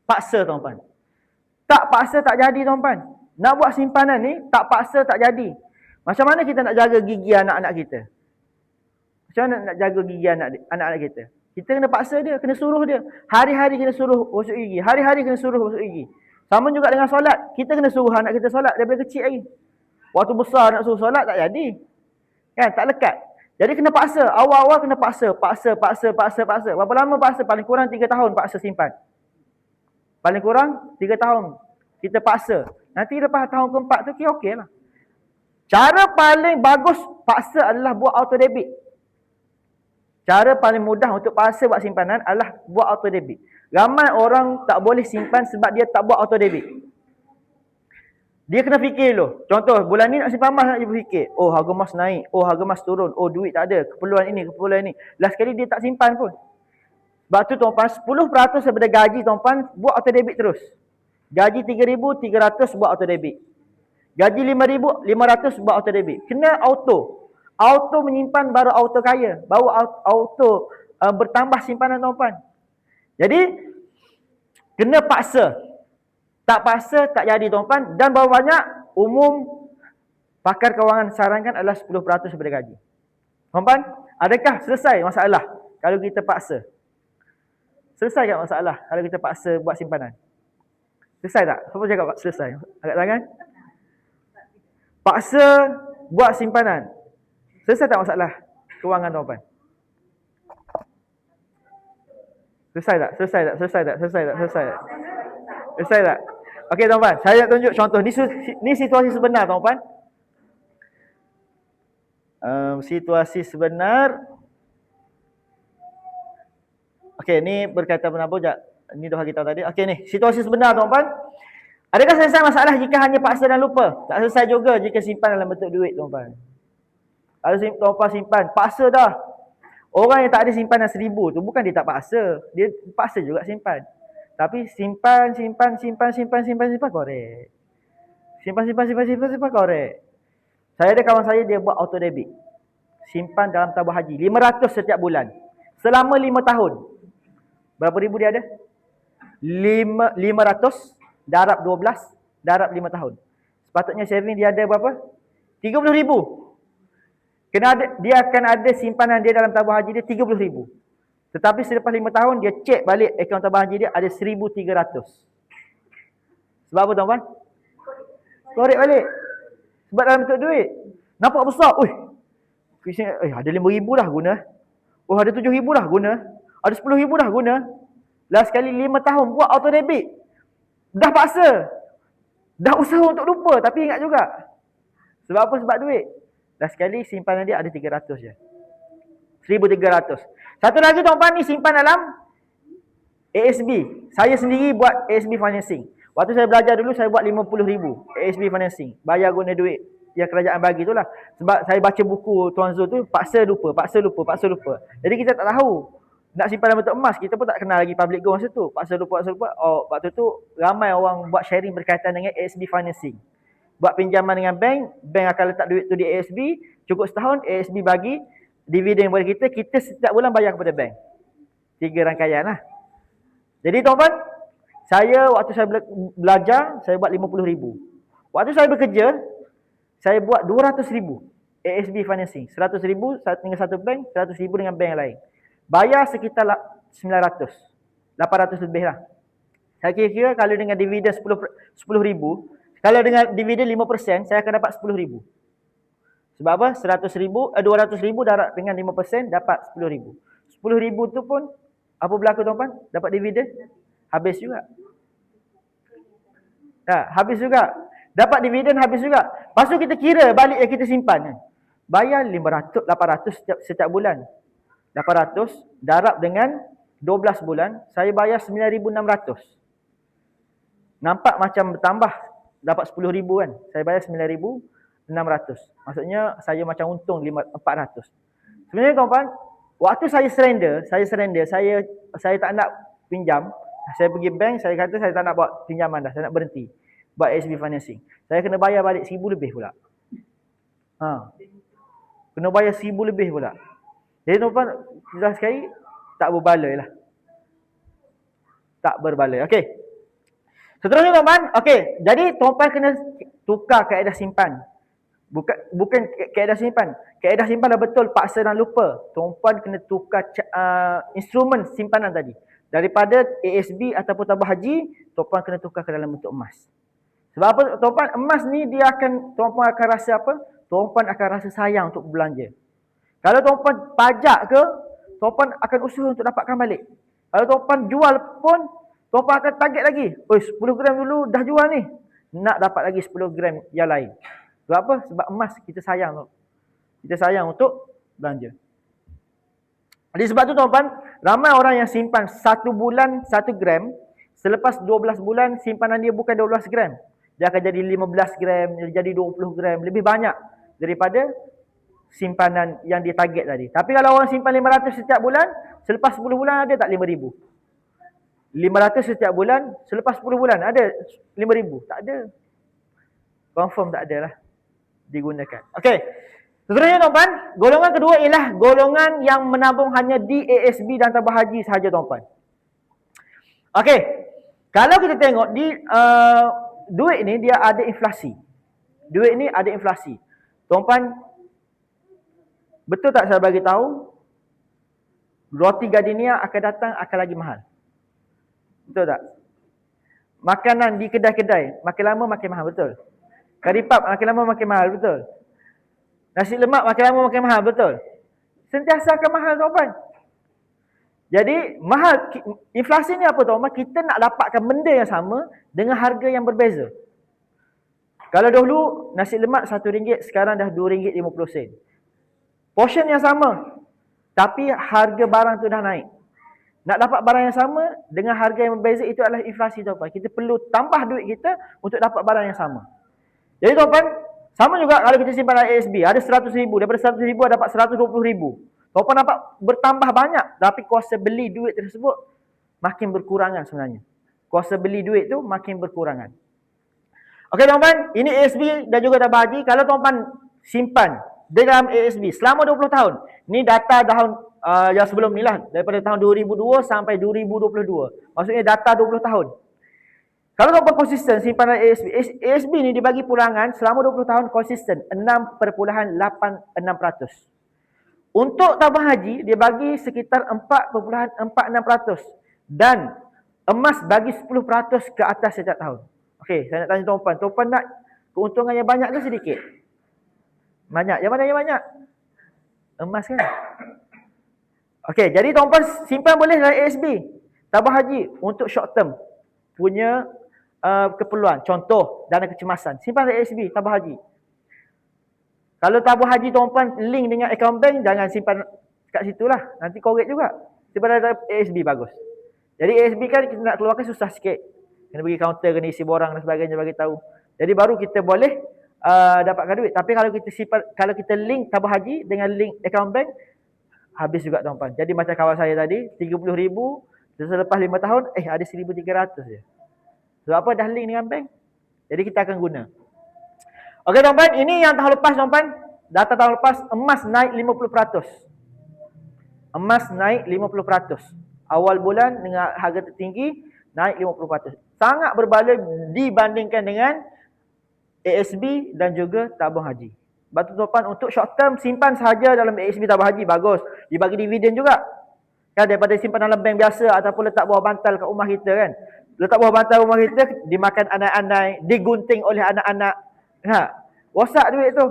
S2: paksa tuan-tuan. Tak paksa tak jadi tuan-tuan. Nak buat simpanan ni, tak paksa tak jadi. Macam mana kita nak jaga gigi anak-anak kita? Macam mana nak jaga gigi anak-anak kita? Kita kena paksa dia, kena suruh dia. Hari-hari kena suruh gosok gigi. Hari-hari kena suruh gosok gigi. Sama juga dengan solat. Kita kena suruh anak kita solat daripada kecil lagi. Waktu besar nak suruh solat tak jadi. Kan? Tak lekat. Jadi kena paksa. Awal-awal kena paksa. Berapa lama paksa? Paling kurang 3 tahun paksa simpan. Paling kurang 3 tahun. Kita paksa. Nanti lepas tahun keempat tu okey lah. Cara paling bagus paksa adalah buat auto debit. Cara paling mudah untuk paksa buat simpanan adalah buat auto debit. Ramai orang tak boleh simpan sebab dia tak buat auto debit. Dia kena fikir dulu. Contoh, bulan ni nak simpan emas, nak dia berfikir. Oh, harga emas naik. Oh, harga emas turun. Oh, duit tak ada. Keperluan ini. Last kali dia tak simpan pun. Sebab tu tuan-tuan, 10% daripada gaji tuan-tuan, buat auto debit terus. Gaji 3,300 buat auto debit. Gaji 5,500 buat auto debit. Kena auto. Auto menyimpan baru auto kaya. Baru auto bertambah simpanan tuan-tuan. Jadi, kena paksa. Tak paksa, tak jadi tuan-tuan. Dan berapa banyak, umum pakar kewangan sarankan adalah 10% daripada gaji. Tuan-tuan, adakah selesai masalah kalau kita paksa? Selesai tak masalah kalau kita paksa buat simpanan? Selesai tak? Siapa cakap selesai? Angkat tangan. Paksa buat simpanan. Selesai tak masalah kewangan tuan-tuan? Selesai tak? Selesai tak? Okey tuan-tuan, saya nak tunjuk contoh. Ni situasi sebenar tuan-tuan. Situasi sebenar. Okey, ni berkaitan apa sekejap. Ni dah kita tadi. Okey ni, situasi sebenar tuan-tuan. Adakah selesai masalah jika hanya paksa dan lupa? Tak selesai juga jika simpan dalam bentuk duit tuan-tuan. Kalau tuan-tuan simpan, paksa dah. Orang yang tak ada simpanan 1,000 tu bukan dia tak paksa. Dia paksa juga simpan. Tapi simpan, korek. Simpan, korek. Saya ada kawan saya, dia buat auto debit. Simpan dalam tabung haji. 500 setiap bulan. Selama 5 tahun. Berapa ribu dia ada? 500 darab 12, darab 5 tahun. Sepatutnya saving dia ada berapa? 30,000. Dia akan ada simpanan dia dalam tabung haji dia 30,000. Tetapi selepas 5 tahun dia cek balik akaun tabung haji dia ada 1,300. Sebab apa tuan-tuan? Korek balik. Sebab dalam bentuk duit. Nampak besar. Ada 5,000 dah guna. Ada 7,000 dah guna. Ada 10,000 dah guna. Last sekali 5 tahun buat auto debit. Dah paksa. Dah usaha untuk lupa tapi ingat juga. Sebab apa? Sebab duit. Last sekali simpanan dia ada 300 je. 1,300. Satu lagi tuan-tuan ni simpan dalam ASB. Saya sendiri buat ASB financing. Waktu saya belajar dulu saya buat 50,000 ASB financing. Bayar guna duit yang kerajaan bagi tu lah. Sebab saya baca buku Tuan Zul tu, paksa lupa. Jadi kita tak tahu nak simpan dalam bentuk emas. Kita pun tak kenal lagi public gold masa tu. Paksa lupa. Waktu tu ramai orang buat sharing berkaitan dengan ASB financing. Buat pinjaman dengan bank akan letak duit tu di ASB, cukup setahun ASB bagi dividen kepada kita setiap bulan bayar kepada bank. 3 rangkaian lah. Jadi tuan-tuan, waktu saya belajar, saya buat 50,000. Waktu saya bekerja, saya buat 200,000 ASB financing. 100,000 dengan satu bank, 100,000 dengan bank yang lain. Bayar sekitar 900. 800 lebih lah. Saya kira-kira kalau dengan dividen 10,000, kalau dengan dividen 5%, saya akan dapat 10,000. Sebab apa? 200,000 darab dengan 5% dapat 10,000. 10,000 tu pun apa berlaku tuan-tuan? Dapat dividen? Habis juga. Habis juga. Dapat dividen habis juga. Lepas tu kita kira balik yang kita simpan. Bayar 800 setiap bulan. 800 darab dengan 12 bulan, saya bayar 9,600. Nampak macam bertambah. Dapat 10,000 kan. Saya bayar 9,600. Maksudnya saya macam untung 400. Sebenarnya tuan-tuan, waktu saya surrender, saya tak nak pinjam. Saya pergi bank, saya kata saya tak nak buat pinjaman dah, saya nak berhenti buat ASB financing. Saya kena bayar balik 1,000 lebih pula. Kena bayar 1,000 lebih pula. Jadi tuan-tuan, jelas sekali tak berbaloi lah. Tak berbaloi. Okey. Seterusnya tuan-tuan, okey, jadi tuan-tuan kena tukar kaedah simpan. Bukan kaedah simpan. Kaedah simpan dah betul, paksa dan lupa. Tuan-tuan kena tukar instrumen simpanan tadi. Daripada ASB ataupun tabung haji, tuan-tuan kena tukar ke dalam bentuk emas. Sebab apa tuan-tuan? Emas ni tuan-tuan akan rasa apa? Tuan-tuan akan rasa sayang untuk belanja. Kalau tuan-tuan pajak ke, tuan-tuan akan usaha untuk dapatkan balik. Kalau tuan-tuan jual pun, tuan-tuan akan target lagi. 10 gram dulu dah jual ni. Nak dapat lagi 10 gram yang lain. Sebab apa? Sebab emas kita sayang. Kita sayang untuk belanja. Jadi sebab tu tuan-tuan, ramai orang yang simpan 1 bulan 1 gram. Selepas 12 bulan simpanan dia bukan 12 gram. Dia akan jadi 15 gram, dia jadi 20 gram. Lebih banyak daripada simpanan yang dia target tadi. Tapi kalau orang simpan 500 setiap bulan, selepas 10 bulan ada tak 5,000? 500 setiap bulan, selepas 10 bulan ada 5,000? Tak ada. Confirm tak ada lah digunakan. Okey. Seterusnya tuan-tuan, golongan kedua ialah golongan yang menabung hanya di ASB dan tabung haji sahaja tuan-tuan. Okey. Kalau kita tengok di duit ni dia ada inflasi. Duit ni ada inflasi. Tuan-tuan, betul tak saya bagi tahu roti gardenia akan datang akan lagi mahal? Betul tak? Makanan di kedai-kedai makin lama makin mahal, betul? Kari pap makin lama makin mahal, betul? Nasi lemak makin lama makin mahal, betul? Sentiasa akan mahal tuan-tuan. Jadi mahal, inflasi ni apa tuan-tuan? Kita nak dapatkan benda yang sama dengan harga yang berbeza. Kalau dahulu nasi lemak RM1, sekarang dah RM2.50. Portion yang sama, tapi harga barang tu dah naik. Nak dapat barang yang sama dengan harga yang berbeza, itu adalah inflasi tuan-tuan. Kita perlu tambah duit kita untuk dapat barang yang sama. Jadi tuan-tuan, sama juga kalau kita simpan dalam ASB, ada RM100,000, daripada RM100,000 dapat RM120,000. Tuan-tuan dapat bertambah banyak, tapi kuasa beli duit tersebut makin berkurangan sebenarnya. Kuasa beli duit tu makin berkurangan. Okey tuan-tuan, ini ASB dan juga tabah haji. Kalau tuan-tuan simpan di dalam ASB selama 20 tahun, ni data tahun yang sebelum ni lah, daripada tahun 2002 sampai 2022. Maksudnya data 20 tahun. Kalau tuan-tuan konsisten simpan dalam ASB, ASB ni dibagi pulangan selama 20 tahun konsisten 6.86%. Untuk tabah haji, dia bagi sekitar 4.46%. Dan emas bagi 10% ke atas setiap tahun. Okey, saya nak tanya tuan-tuan. Tuan-tuan nak keuntungan yang banyak ke sedikit? Banyak. Yang mana yang banyak? Emas kan? Okey, jadi tuan-tuan simpan boleh dalam ASB. Tabah haji untuk short term punya keperluan. Contoh, dana kecemasan. Simpan dalam ASB, tabah haji. Kalau tabah haji tuan-tuan link dengan account bank, jangan simpan kat situ lah. Nanti korek juga. Simpan dalam ASB bagus. Jadi ASB kan kita nak keluarkan susah sikit. Kena pergi kaunter, kena isi borang dan sebagainya bagi tahu. Jadi baru kita boleh dapatkan duit. Tapi kalau kita simpan, kalau kita link tabah haji dengan link account bank, habis juga tuan-tuan. Jadi macam kawan saya tadi, 30,000, selepas 5 tahun, ada 1,300 je. Sebab apa? Dah link dengan bank. Jadi kita akan guna. Okey tuan-tuan, ini yang tahun lepas tuan-tuan. Data tahun lepas, emas naik 50%. Emas naik 50%. Awal bulan dengan harga tertinggi, naik 50%. Sangat berbaloi dibandingkan dengan ASB dan juga tabung haji. Sebab tu tuan-tuan, untuk short term simpan sahaja dalam ASB tabung haji, bagus. Dibagi dividen juga. Kan daripada simpan dalam bank biasa ataupun letak bawah bantal kat rumah kita kan. Letak bawah bantal rumah kita, dimakan anak-anak, digunting oleh anak-anak. Rosak duit tu.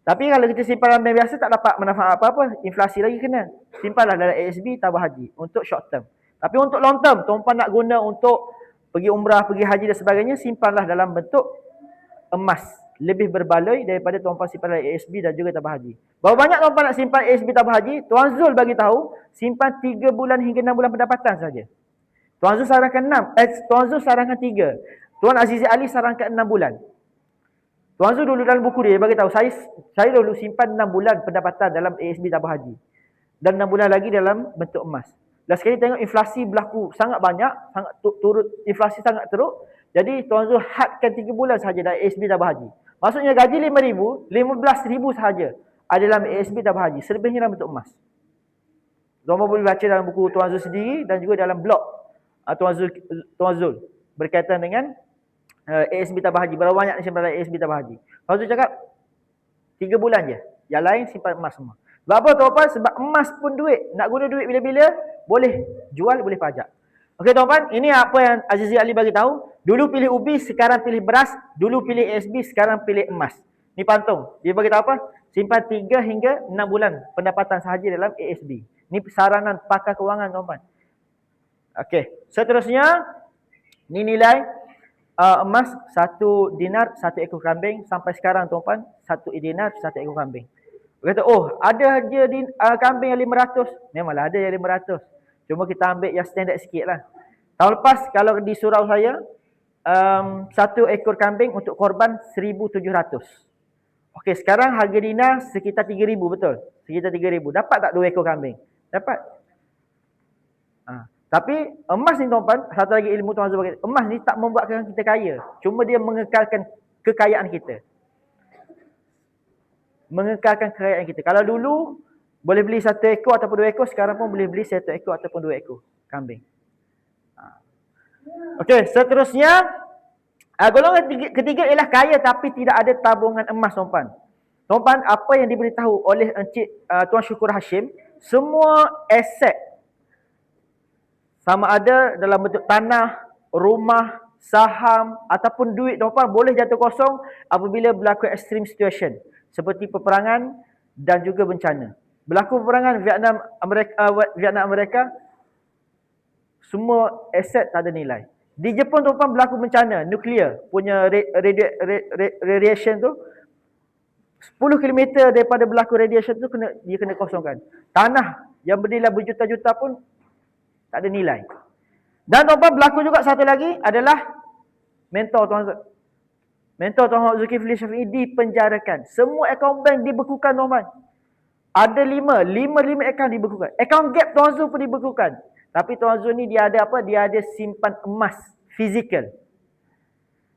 S2: Tapi kalau kita simpan dalam bank biasa tak dapat manfaat apa-apa, inflasi lagi kena. Simpanlah dalam ASB tabung haji untuk short term. Tapi untuk long term, tuan-tuan nak guna untuk pergi umrah, pergi haji dan sebagainya, simpanlah dalam bentuk emas. Lebih berbaloi daripada tuan-tuan simpan dalam ASB dan juga tabah haji. Berapa banyak tuan-tuan nak simpan ASB tabah haji? Tuan Zul bagi tahu, simpan 3 bulan hingga 6 bulan pendapatan saja. Tuan Zul sarankan 6, Tuan Zul sarankan 3. Tuan Azizi Ali sarankan 6 bulan. Tuan Zul dulu dalam buku dia bagi tahu, saya dulu simpan 6 bulan pendapatan dalam ASB tabah haji. Dan 6 bulan lagi dalam bentuk emas. Dan sekali tengok inflasi berlaku sangat banyak, sangat turut, inflasi sangat teruk. Jadi Tuan Zul hadkan 3 bulan sahaja dalam ASB tabah haji. Maksudnya gaji 5,000, 15,000 sahaja ada dalam ASB tabah haji. Selebihnya dalam bentuk emas. Tuan boleh baca dalam buku Tuan Zul sendiri dan juga dalam blog Tuan Zul berkaitan dengan ASB tabah haji. Berapa banyak simpan dalam ASB tabah haji. Tuan Zul cakap 3 bulan je. Yang lain simpan emas semua. Sebab apa tuan-tuan? Sebab emas pun duit. Nak guna duit bila-bila, boleh jual, boleh pajak. Okey tuan-tuan, ini apa yang Azizi Ali bagi tahu. Dulu pilih ubi, sekarang pilih beras. Dulu pilih ASB, sekarang pilih emas. Ni pantung. Dia bagi tahu apa? Simpan 3 hingga 6 bulan pendapatan sahaja dalam ASB. Ni saranan pakar kewangan tuan-tuan. Okey, seterusnya ni nilai emas 1 dinar 1 ekor kambing. Sampai sekarang tuan-tuan, 1 dinar 1 ekor kambing. Kata, ada je kambing yang 500. Memanglah ada yang 500. Cuma kita ambil yang standard sikit lah. Tahun lepas, kalau di surau saya, 1 ekor kambing untuk korban 1,700. Okey, sekarang harga dinar sekitar 3,000, betul? Sekitar 3,000. Dapat tak 2 ekor kambing? Dapat. Tapi emas ni tuan-tuan, satu lagi ilmu tuan Zul bagi, emas ni tak membuatkan kita kaya. Cuma dia mengekalkan kekayaan kita. Mengekalkan kekayaan kita. Kalau dulu boleh beli 1 ekor ataupun 2 ekor, sekarang pun boleh beli 1 ekor ataupun 2 ekor kambing. Okey, seterusnya golongan ketiga ialah kaya tapi tidak ada tabungan emas tuan-tuan. Tuan-tuan, apa yang diberitahu oleh Encik Tuan Syukur Hashim, semua aset sama ada dalam bentuk tanah, rumah, saham ataupun duit tuan-tuan boleh jatuh kosong apabila berlaku extreme situation seperti peperangan dan juga bencana. Berlaku peperangan Vietnam Amerika, semua aset tak ada nilai. Di Jepun tuan-tuan berlaku bencana nuklear punya radiation tu, 10 km daripada berlaku radiation tu dia kena kosongkan. Tanah yang bernilai berjuta-juta pun tak ada nilai. Dan tuan-tuan berlaku juga satu lagi adalah mentor Tuan Zulkifli Syafiee dipenjarakan. Semua akaun bank dibekukan tuan-tuan. Ada 5 akaun dibekukan. Akaun Gap Tuan Zul pun dibekukan. Tapi Tuan Zul ni dia ada apa? Dia ada simpan emas fizikal.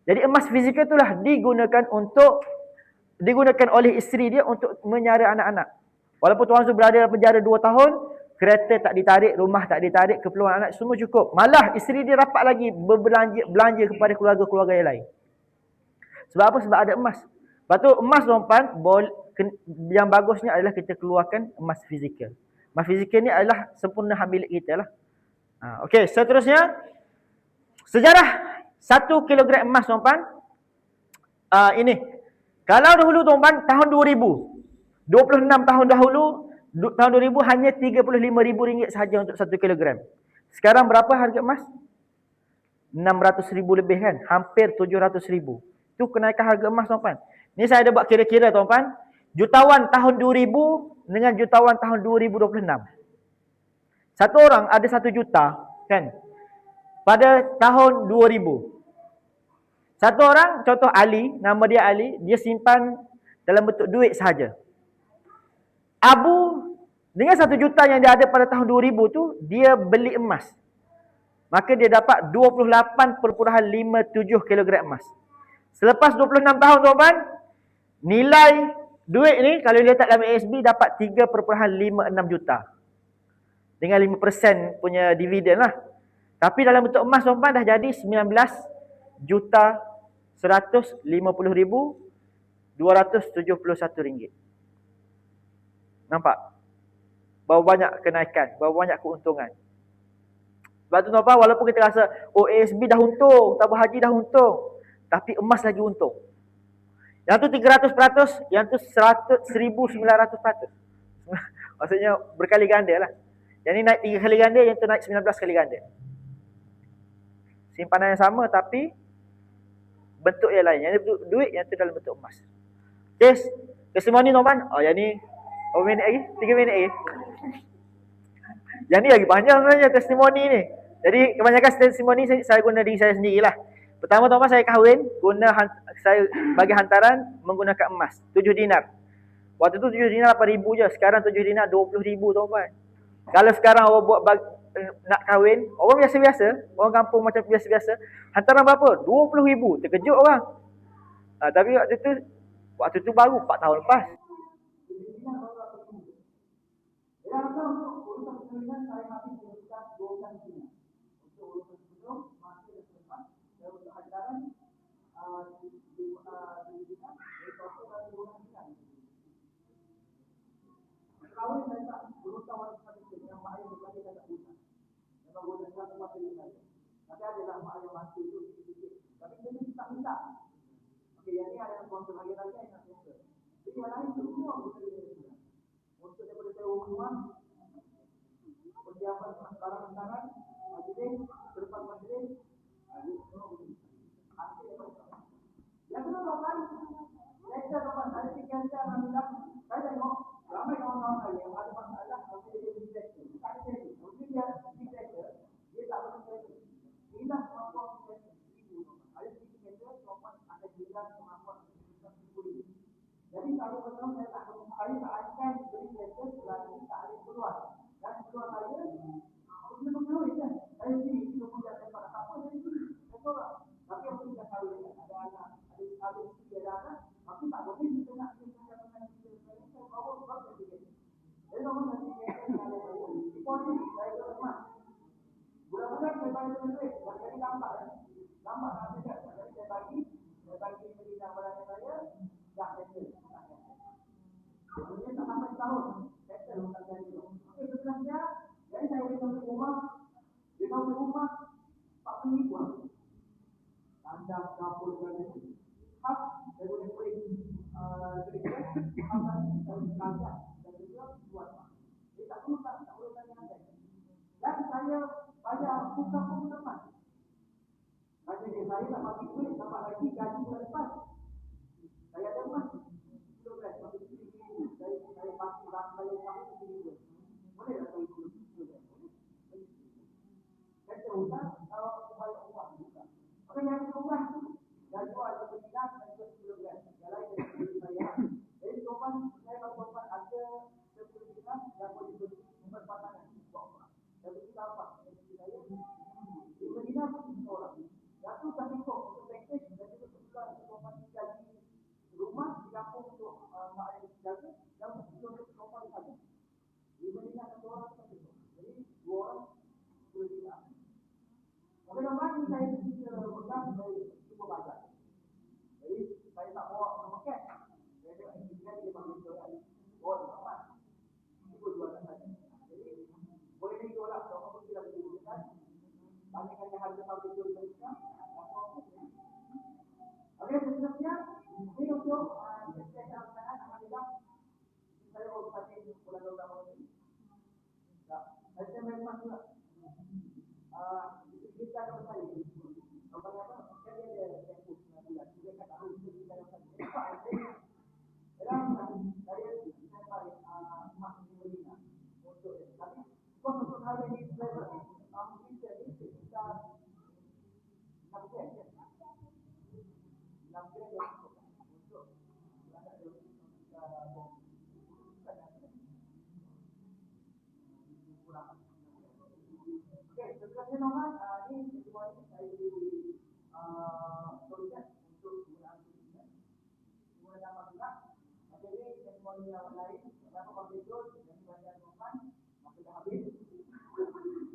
S2: Jadi emas fizikal itulah digunakan oleh isteri dia untuk menyara anak-anak. Walaupun Tuan Zul berada dalam penjara 2 tahun, kereta tak ditarik, rumah tak ditarik, keperluan anak semua cukup. Malah isteri dia dapat lagi belanja kepada keluarga-keluarga yang lain. Sebab apa? Sebab ada emas. Lepas tu emas tuan-tuan, yang bagusnya adalah kita keluarkan emas fizikal. Emas fizikal ni adalah sempurna hak milik kita lah. Okey, seterusnya sejarah 1 kilogram emas tuan-tuan. Ini. Kalau dahulu tuan-tuan tahun 2000, 26 tahun dahulu, tahun 2000 hanya RM35,000 sahaja untuk 1 kilogram. Sekarang berapa harga emas? 600,000 lebih kan? Hampir 700,000. Itu kenaikan harga emas tuan-tuan. Ni saya ada buat kira-kira tuan-tuan. Jutawan tahun 2000 dengan jutawan tahun 2026. Satu orang ada 1 juta kan? Pada tahun 2000. Satu orang, contoh Ali, nama dia Ali, dia simpan dalam bentuk duit sahaja. Abu dengan 1 juta yang dia ada pada tahun 2000 tu, dia beli emas. Maka dia dapat 28.57 kg emas. Selepas 26 tahun tuan-tuan, nilai duit ni kalau dia letak dalam ASB dapat 3.56 juta. Dengan 5% punya dividen lah. Tapi dalam bentuk emas tuan-tuan dah jadi 19.150.271 ringgit. Nampak? Berapa banyak kenaikan, berapa banyak keuntungan. Sebab tu tuan-tuan, walaupun kita rasa ASB dah untung, tabung haji dah untung, tapi emas lagi untung. Yang tu 300%, yang tu 1,900%. Maksudnya berkali ganda lah. Yang ni naik 3 kali ganda, yang tu naik 19 kali ganda. Simpanan yang sama tapi bentuk yang lain. Yang ni bentuk duit, yang tu dalam bentuk emas. Okay, testimoni tuan-tuan. Yang ni berapa minit lagi? 3 minit lagi. Yang ni lagi panjang sebenarnya testimoni ni. Jadi kebanyakan testimoni saya guna diri saya sendirilah. Pertama tuan-tuan, saya kahwin, saya bagi hantaran menggunakan emas 7 dinar. Waktu tu 7 dinar 8,000 je. Sekarang 7 dinar 20,000 tuan-tuan. Kalau sekarang awak buat nak kahwin, orang biasa-biasa, orang kampung macam biasa-biasa, hantaran berapa? 20,000. Terkejut orang. Tapi waktu tu baru 4 tahun lepas. Tapi adalah mak yang mati tu sikit-sikit. Tapi dia ni tak minta. Okey, yang ni ada yang sponsor lagi yang nak sponsor. Jadi yang lain semua kita dia. Untuk daripada sewa rumah, persiapan barang hantaran, majlis, selepas majlis, semua begini. Hasil daripada yang kedua tuan-tuan, saya tuan-tuan, saya fikir alhamdulillah, saya tengok ramai kawan-kawan saya yang ada masalah kalau dia investor. Tak ada jadi. Mungkin dia investor, dia tak boleh jadi. Inilah kemampuan investor. Ada sedikit investor, tuan-tuan ada jiran kemampuan investor sendiri. Jadi kalau betul saya tak akan beri investor selagi tak ada keluar. Dan keluar saya, dia berkeluar kan. Saya sendiri, dia punya tempat apa, saya sendiri. Saya tolak. Tapi yang penting saya ada anak, ada isteri, ada anak. Tapi tak boleh kita nak kita dengan kita bawa sebab dia. Jadi nama saya ada saya. Poli saya teman. Bulan-bulan saya bayar duit, jadi lambat. Lambat nak ada. Jadi saya bagi beli barang saya dah settle. Kemudian tak sampai setahun, settle untuk jadi tu. Okey, sebenarnya jadi saya beli rumah, dia tahu rumah 40,000. Anda dapur dan hak saya boleh beli kerja, apa saya kajak dan juga buat
S3: saya bayar bukan pun lepas. Kata dia, saya nak bagi duit dapat lagi gaji bulan depan. Saya ada emas 10 gram, bagi 10 gram. Saya pasti bayar sampai 10 gram. Boleh tak bagi 10 gram? Boleh. Kata hutang, kalau aku bayar uang juga. Maka yang berubah tu, dah jual ke peminat dan ke 10 gram. Yang lain dari duit saya. Jadi sopan, saya kalau sopan ada 10 gram, dan boleh beli 4 pasangan. Dan beli apa? Jadi saya, di Medina pun orang. Yang tu tak cukup untuk package dan juga sebulan untuk sopan gaji rumah di kampung untuk mak ayah jaga dan untuk sopan saja. Di Medina satu orang tak cukup. Jadi 2 orang 10 gram. Maka nampak ni saya pergi ke Mekah, saya cuba baca. Jadi saya tak bawa nama cash. Saya tengok intinya dia panggil jualan. Bawa di tempat. Cuba jualan saja. Jadi boleh ditolak kalau kamu tidak boleh gunakan. Bandingkan harga tahun itu di Malaysia. Okey, seterusnya ini untuk saya akan Alhamdulillah saya baru sampai bulan Ramadan ini. Saya memang juga kita akan saya apa dia ada tempus bulan dia kata harus kita akan saya dalam saya balik mak Medina untuk tapi untuk hal ini saya mungkin jadi kita nak ya untuk kurang. Okey, seterusnya nomor ini semua ini saya di tuliskan untuk penggunaan tuliskan. Kemudian nama juga. Okey, ini semua yang lain. Berapa kompetitor dan bagian nomor maka dah habis.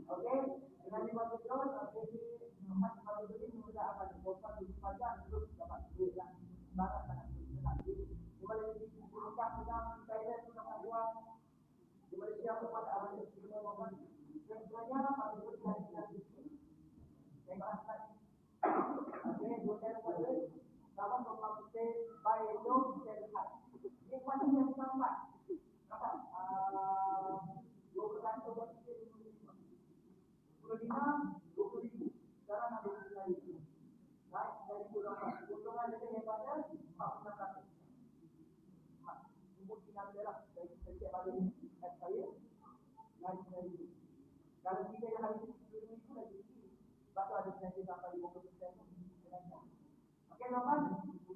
S3: Okey, dengan 5 betul, jadi nomor kalau beli mudah akan dibuat di pajak untuk dapat duit yang sangat senang. Di Malaysia bukan sedang Thailand sedang buat di Malaysia kepada ahli semua orang. Sebenarnya pada bulan yang ini saya bahaskan. Okey, bukan pada dalam pemakai baik itu terlihat. Ini macam yang sama. Apa? 20 buat kita 25,000. Sekarang ada 25,000. Naik dari berapa? Keuntungan lebih daripada 46%. Ibu tinggal dalam dari setiap hari saya naik dari itu. Kalau kita yang hari ini itu lagi tinggi, baru ada nanti sampai 50% kenaikan. Okey, teman.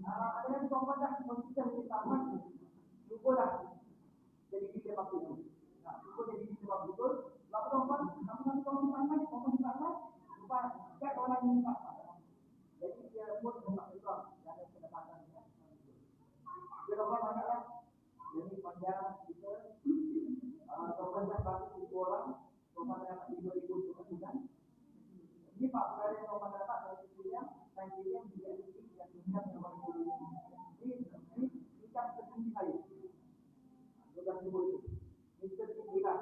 S3: Ada yang sombong dah konsisten kita aman. Cubalah jadi kita bagus. Nah, cuba jadi kita bagus betul. Lalu teman, kamu sama, lupa cek orang ini tak. Jadi dia pun tak juga ada kedapatan dia. Dia dapat banyaklah. Jadi panjang kita teman dah bagus 2 orang, teman dapat 5,000 per bulan. Ini Pak Perdana yang teman dapat dari Suriah, saya yang dia yang tinggal di luar negeri. Ini kita tertinggi saya. Sudah sebut itu. Mr. Tinggilah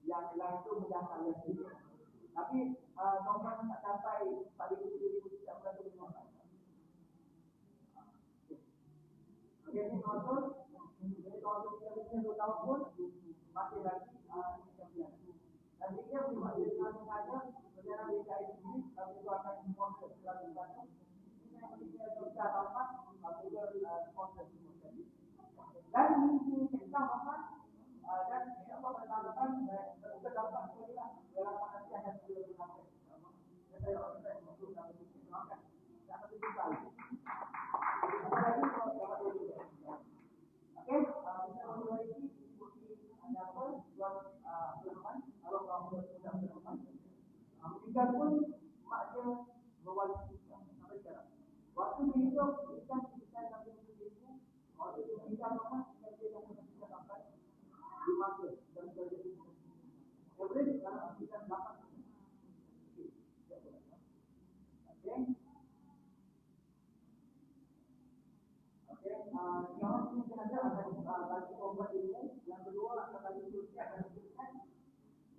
S3: yang lain itu menjangkau yang tinggi. Tapi teman tak sampai pada 7,000 tidak bulan itu berapa. Okey, ini contoh. Jadi kalau kita bisa 2 tahun pun masih lagi sekian. Dan dia juga dengan saja sebenarnya dia ini kalau itu akan sponsor dalam satu. Ini yang kita bisa dapat juga sponsor semua tadi. Dan ini kita apa? Dan insya-Allah pada tahun depan kita dapat juga dalam nanti akan sudah berlaku. Saya akan masuk dalam itu akan dapat dibuka. Lagi kalau dapat dulu. Okey, kita mulai lagi bukti anda apa buat firman kalau kamu sudah firman. Jika pun maknya mewarisi sampai sekarang. Waktu hidup kita sampai itu waktu kita apa kita tidak sampai di masa dan terjadi. Every kalau kita dapat. Okey. Okey, yang ini ada bagi obat ini, yang kedua akan bagi solusi akan diberikan.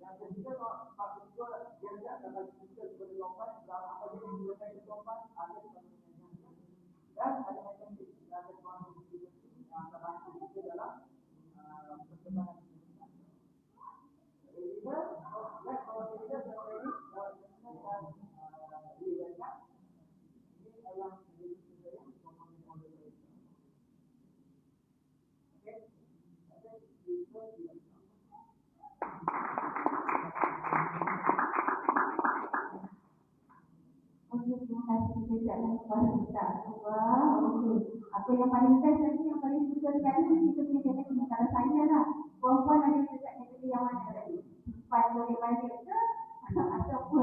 S3: Yang ketiga Pak Ketua dia akan bagi solusi sebagai obat apa dia yang digunakan itu obat ada sebagainya. Dan ada macam ini, ada tuan yang akan bantu kita dalam perkembangan. Jadi kita, kalau kita
S1: dalam keluarga kita. Wah, okey. Apa yang paling best lagi, yang paling suka sekali kita punya kategori. Kalau saya lah, perempuan ada dekat kategori yang mana tadi? Simpan boleh balik ke? Ataupun